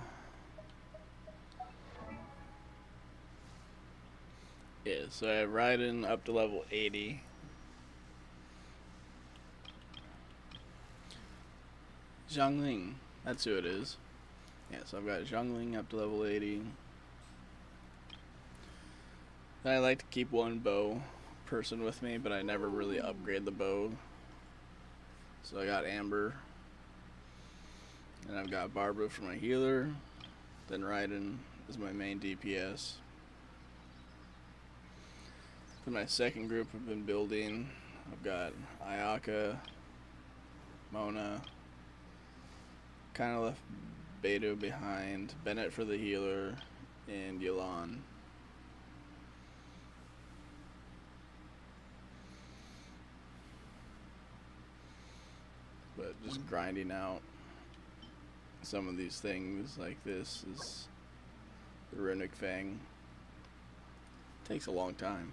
yeah, so I have Raiden up to level 80. Zhongling, that's who it is. Yeah, so I've got Zhongling up to level 80. I like to keep one bow person with me, but I never really upgrade the bow. So I got Amber. And I've got Barbara for my healer. Then Raiden is my main DPS. For my second group I've been building, I've got Ayaka, Mona, kind of left Beto behind, Bennett for the healer, and Yelan. But just grinding out some of these things like this is the Runic Fang. Takes a long time.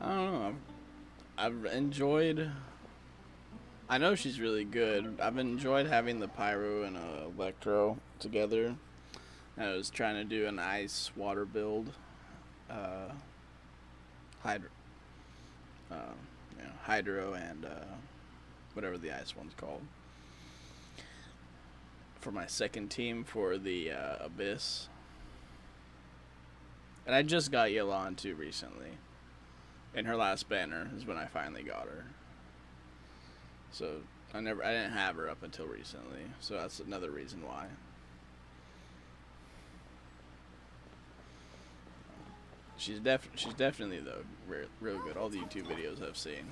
I don't know. I've enjoyed. I know she's really good. I've enjoyed having the Pyro and Electro together. I was trying to do an ice water build. Hydro and whatever the ice one's called. For my second team for the Abyss. And I just got Yelan too recently. In her last banner is when I finally got her. So I didn't have her up until recently. So that's another reason why. She's definitely though real good. All the YouTube videos I've seen.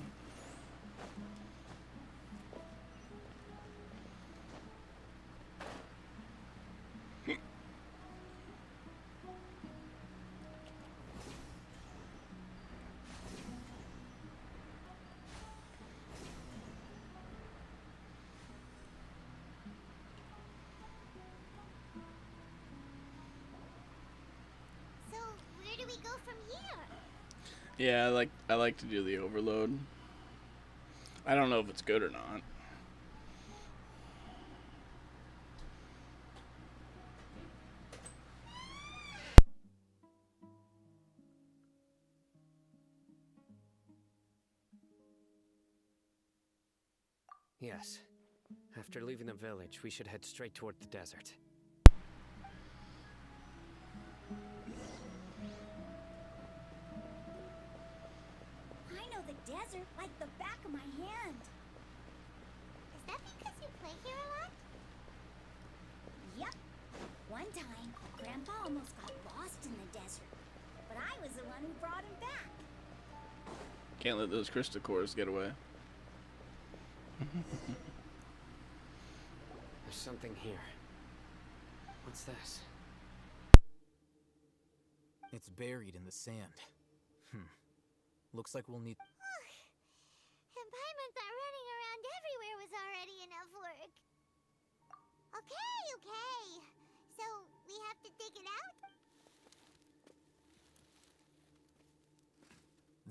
So, where do we go from here? Yeah, I like to do the overload. I don't know if it's good or not. Yes. After leaving the village, we should head straight toward the desert. desert like the back of my hand. Is that because you play here a lot? Yep. One time, Grandpa almost got lost in the desert, but I was the one who brought him back. Can't let those crystal cores get away. There's something here. What's this? It's buried in the sand. Looks like we'll need... And Paimon thought running around everywhere was already enough work. Okay. So, we have to dig it out?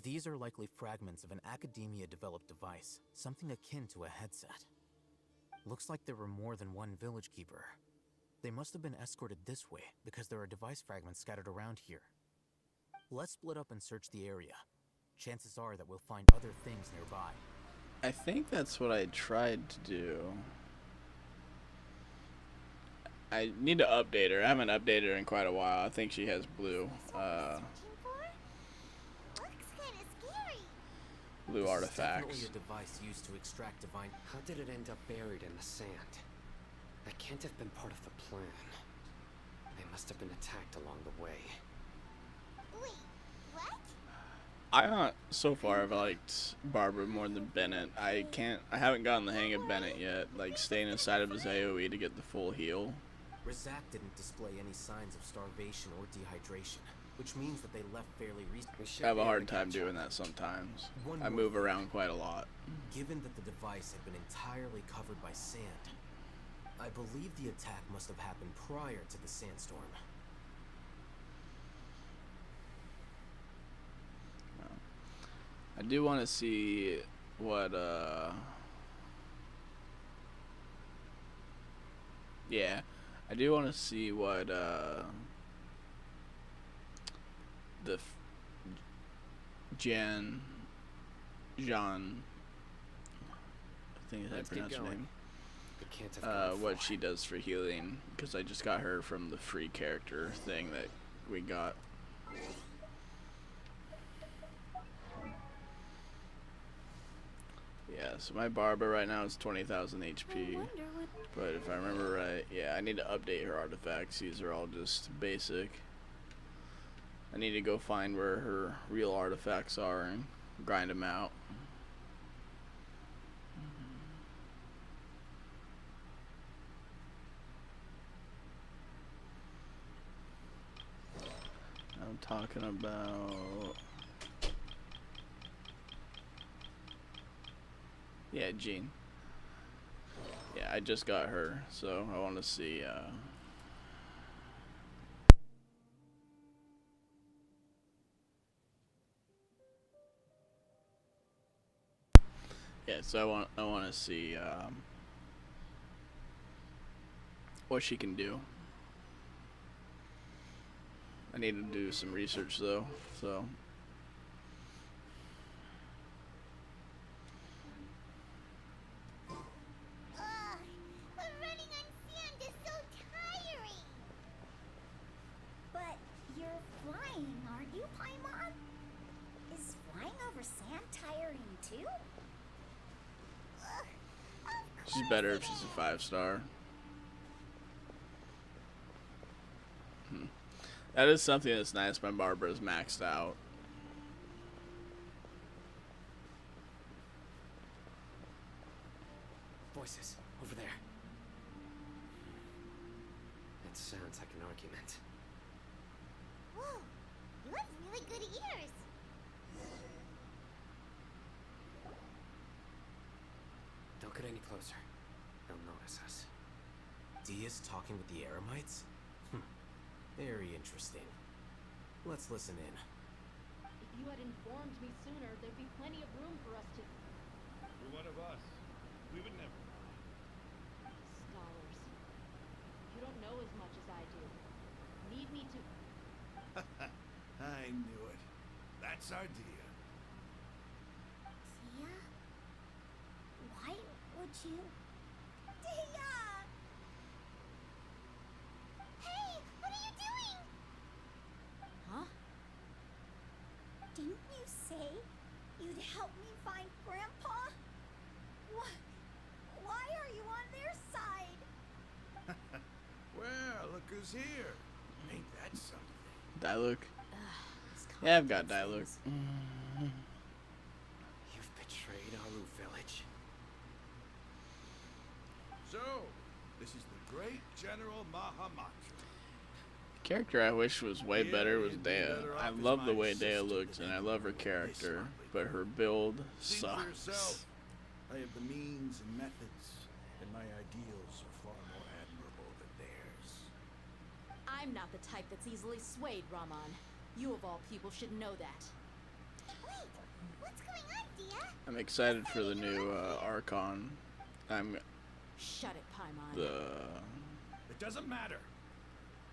These are likely fragments of an Academia-developed device, something akin to a headset. Looks like there were more than one village keeper. They must have been escorted this way, because there are device fragments scattered around here. Let's split up and search the area. Chances are that we'll find other things nearby. I think that's what I tried to do. I need to update her. I haven't updated her in quite a while. I think she has blue. Blue artifacts. Definitely a device used to extract divine. How did it end up buried in the sand? That can't have been part of the plan. They must have been attacked along the way. Wait, what? So far I've liked Barbara more than Bennett. I haven't gotten the hang of Bennett yet. Like staying inside of his AoE to get the full heal. Rizak didn't display any signs of starvation or dehydration, which means that they left fairly recently. I have a hard time doing that sometimes. I move around quite a lot. Given that the device had been entirely covered by sand, I believe the attack must have happened prior to the sandstorm. I do want to see what, yeah, I do want to see what, the Jean, I think is how you pronounce her name. What she does for healing, because I just got her from the free character thing that we got. Yeah, so my Barbara right now is 20,000 HP, but if I remember right, yeah, I need to update her artifacts. These are all just basic. I need to go find where her real artifacts are and grind them out. I'm talking about... Yeah, Jean. Yeah, I just got her, so I want to see, yeah, so I want to see, what she can do. I need to do some research, though, so... She's better if she's a 5-star. That is something that's nice. My Barbara is maxed out. Voices over there. It sounds like an argument. Whoa, you have really good ears. Don't get any closer. They'll notice us. Dia's talking with the Eremites? Very interesting. Let's listen in. If you had informed me sooner, there'd be plenty of room for us to... For one of us. We would never mind. Scholars. You don't know as much as I do. Need me to... I knew it. That's our Dia. Dia? Why would you... Dia! Hey, what are you doing? Huh? Didn't you say you'd help me Who's here? Ain't that something? Dialogue. Yeah, I've got dialogue. You've betrayed Aru Village. So, this is the great General Mahamatra. Character I wish was way better was Dea. I love the way Dea looks, and I love her character, but her build See for yourself. sucks. I have the means and methods, and my ideals are far more admirable than theirs. I'm not the type that's easily swayed, Raman. You of all people should know that. Wait, what's going on, Dia? I'm excited for the new Archon. I'm Shut it, Paimon. It doesn't matter.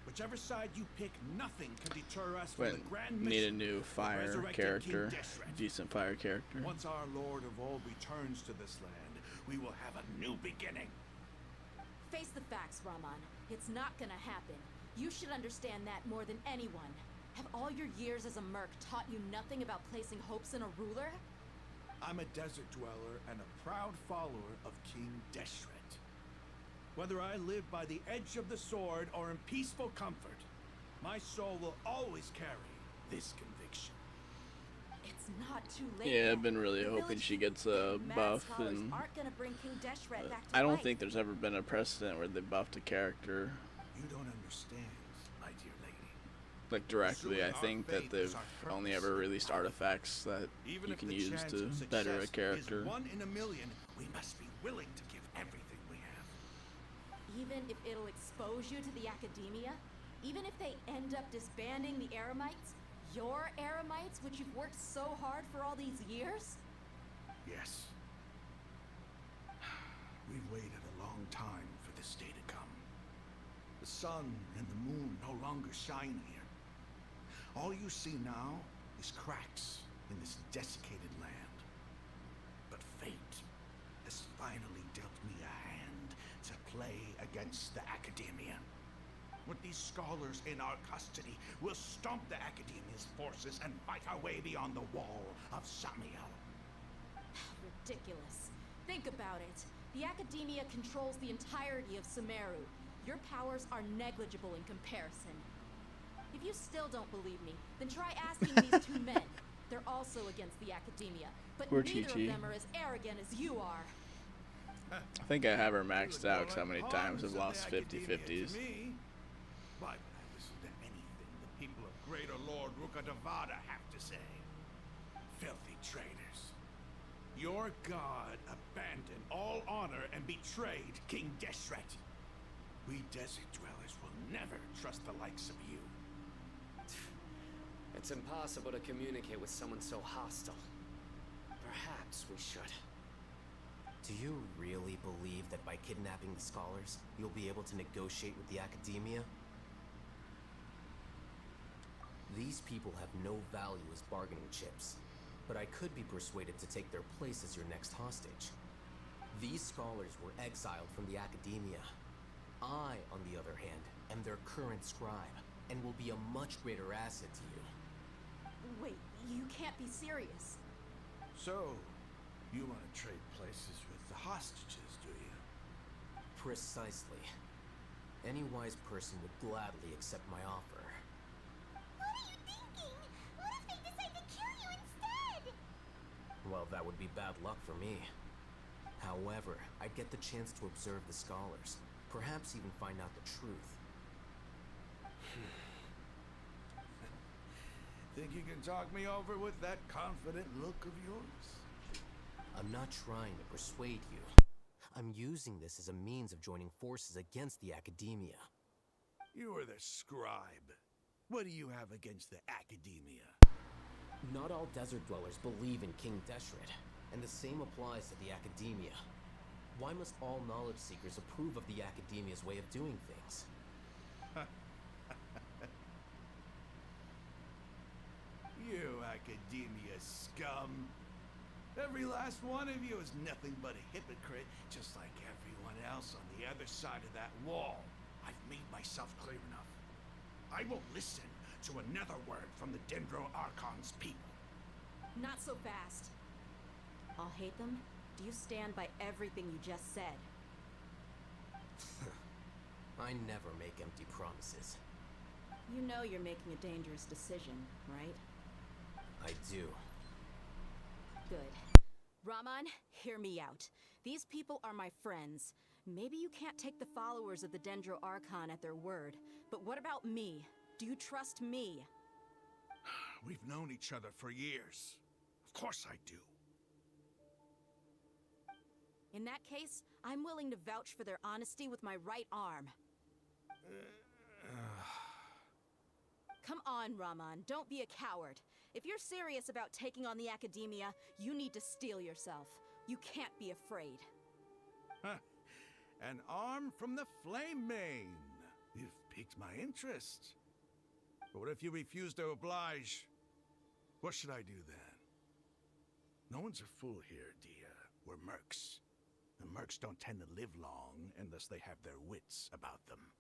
Whichever side you pick, nothing can deter us from Wait, the grand need a mission new of fire resurrecting character, King Deshret. decent fire character. Once our Lord of all returns to this land, we will have a new beginning. Face the facts, Raman. It's not gonna happen. You should understand that more than anyone. Have all your years as a merc taught you nothing about placing hopes in a ruler? I'm a desert dweller and a proud follower of King Deshret. Whether I live by the edge of the sword or in peaceful comfort, my soul will always carry this conviction. It's not too late. Yeah, yet. I've been really The hoping village she gets a mad buff, scholars and aren't gonna bring King Deshret back to I don't life. think there's ever been a precedent where they buffed a character You don't understand, my dear lady. like directly. I Pursuing our think that faith they've is our only purpose. ever released artifacts that Even you if can the use chance to of better a success character. is 1 in a million, we must be willing to give everything we have. Even if it'll expose you to the academia? Even if they end up disbanding the Eremites? Your Eremites, which you've worked so hard for all these years? Yes. We've waited a long time for this day to come. The sun and the moon no longer shine here. All you see now is cracks in this desiccated land. But fate has finally dealt me a hand to play against the Academia. With these scholars in our custody, we'll stomp the Academia's forces and fight our way beyond the wall of Samiel. Ridiculous. Think about it. The Academia controls the entirety of Sumeru. Your powers are negligible in comparison. If you still don't believe me, then try asking these two men. They're also against the Academia, but Poor neither Chi-Chi. of them are as arrogant as you are. I think I have her maxed out because how many times I've lost 50-50s. Why would I listen to anything the people of Greater Lord Rukkhadevada have to say? Filthy traitors. Your god abandoned all honor and betrayed King Deshret. We desert dwellers will never trust the likes of you. It's impossible to communicate with someone so hostile. Perhaps we should. Do you really believe that by kidnapping the scholars, you'll be able to negotiate with the Academia? These people have no value as bargaining chips, but I could be persuaded to take their place as your next hostage. These scholars were exiled from the Academia. I, on the other hand, am their current scribe, and will be a much greater asset to you. Wait, you can't be serious. So, you want to trade places with the hostages, do you? Precisely. Any wise person would gladly accept my offer. What are you thinking? What if they decide to kill you instead? Well, that would be bad luck for me. However, I'd get the chance to observe the scholars, perhaps even find out the truth. Think you can talk me over with that confident look of yours? I'm not trying to persuade you. I'm using this as a means of joining forces against the Academia. You are the scribe. What do you have against the Academia? Not all desert dwellers believe in King Deshret, and the same applies to the Academia. Why must all knowledge seekers approve of the Academia's way of doing things? You Academia scum. Every last one of you is nothing but a hypocrite, just like everyone else on the other side of that wall. I've made myself clear enough. I won't listen to another word from the Dendro Archon's people. Not so fast. I'll hate them. Do you stand by everything you just said? I I never make empty promises. You know you're making a dangerous decision, right? I do. Good. Raman, hear me out. These people are my friends. Maybe you can't take the followers of the Dendro Archon at their word, but what about me? Do you trust me? We've known each other for years. Of course I do. In that case, I'm willing to vouch for their honesty with my right arm. Come on, Raman, don't be a coward. If you're serious about taking on the Academia, you need to steel yourself. You can't be afraid. An arm from the Flame Mane. You've piqued my interest. But what if you refuse to oblige? What should I do then? No one's a fool here, Dia. We're mercs. The mercs don't tend to live long unless they have their wits about them.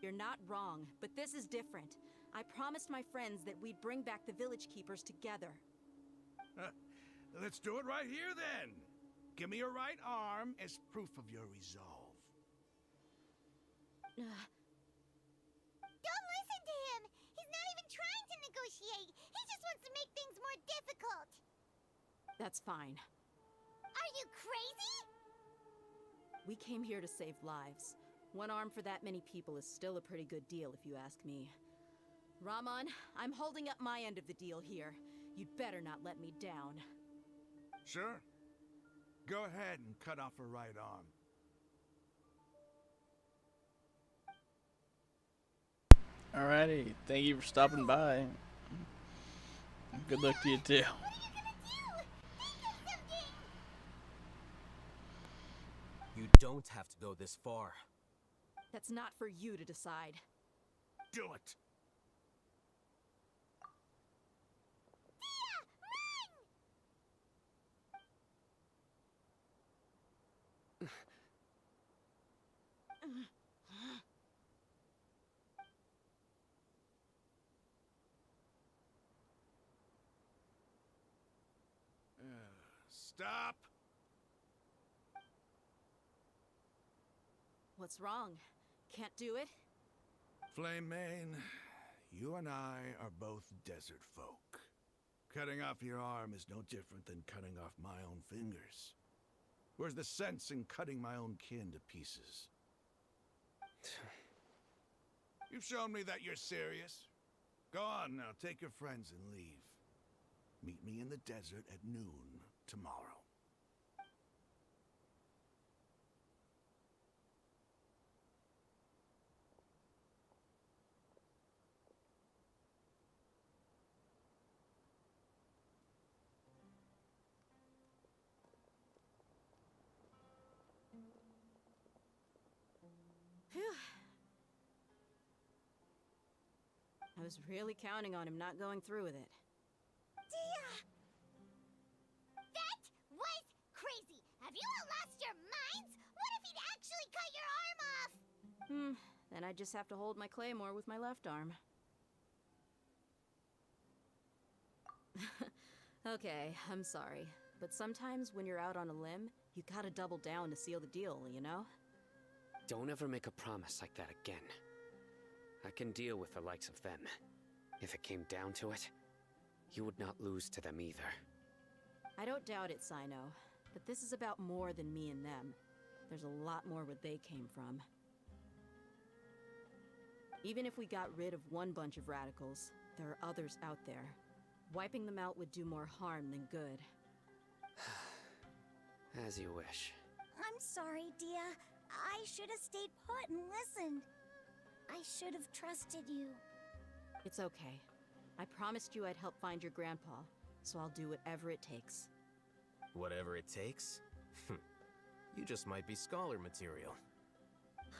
You're not wrong, but this is different. I promised my friends that we'd bring back the village keepers together. Let's do it right here then. Give me your right arm as proof of your resolve. Don't listen to him! He's not even trying to negotiate! He just wants to make things more difficult! That's fine. Are you crazy? We came here to save lives. One arm for that many people is still a pretty good deal, if you ask me. Raman, I'm holding up my end of the deal here. You'd better not let me down. Sure. Go ahead and cut off her right arm. Alrighty, thank you for stopping by. Good luck to you too. You don't have to go this far. That's not for you to decide. Do it! Stop! What's wrong? Can't do it? Flame Mane, you and I are both desert folk. Cutting off your arm is no different than cutting off my own fingers. Where's the sense in cutting my own kin to pieces? You've shown me that you're serious. Go on now, take your friends and leave. Meet me in the desert at noon tomorrow. Phew. I was really counting on him not going through with it. Dia! That was crazy! Have you all lost your minds? What if he'd actually cut your arm off? Then I just have to hold my claymore with my left arm. Okay, I'm sorry. But sometimes when you're out on a limb, you gotta double down to seal the deal, you know? Don't ever make a promise like that again. I can deal with the likes of them. If it came down to it, you would not lose to them either. I don't doubt it, Sino. But this is about more than me and them. There's a lot more where they came from. Even if we got rid of one bunch of radicals, there are others out there. Wiping them out would do more harm than good. As you wish. I'm sorry, Dia. I should have stayed put and listened. I should have trusted you. It's okay. I promised you I'd help find your grandpa, so I'll do whatever it takes. Whatever it takes? You just might be scholar material.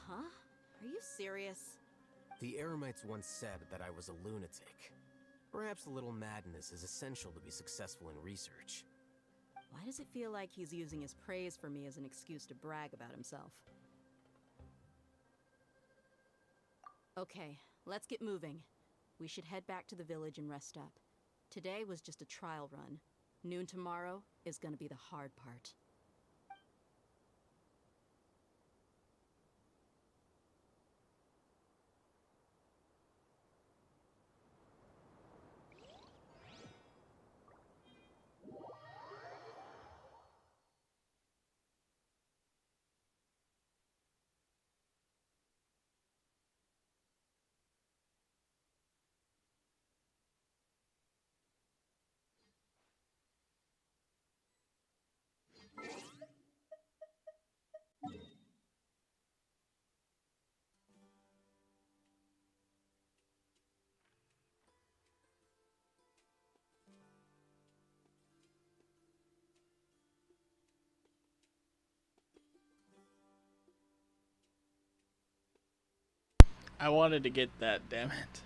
Huh? Are you serious? The Eremites once said that I was a lunatic. Perhaps a little madness is essential to be successful in research. Why does it feel like he's using his praise for me as an excuse to brag about himself? Okay, let's get moving. We should head back to the village and rest up. Today was just a trial run. Noon tomorrow is gonna be the hard part. I wanted to get that, damn it.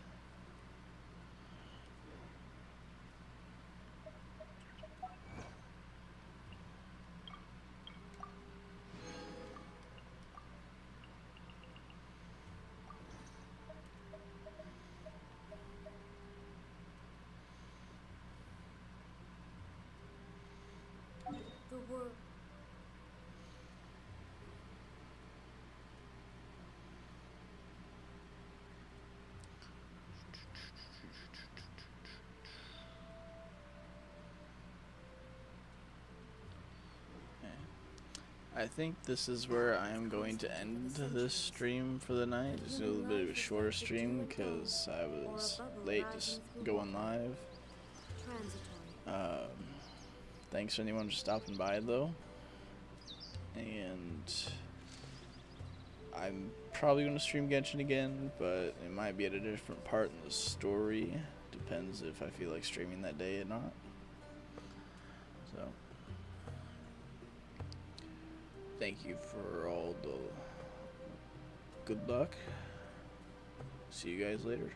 The world. I think this is where I am going to end this stream for the night. Just a little bit of a shorter stream because I was late just going live. Thanks to anyone for stopping by though. And I'm probably going to stream Genshin again, but it might be at a different part in the story. Depends if I feel like streaming that day or not. So, thank you for all the good luck. See you guys later.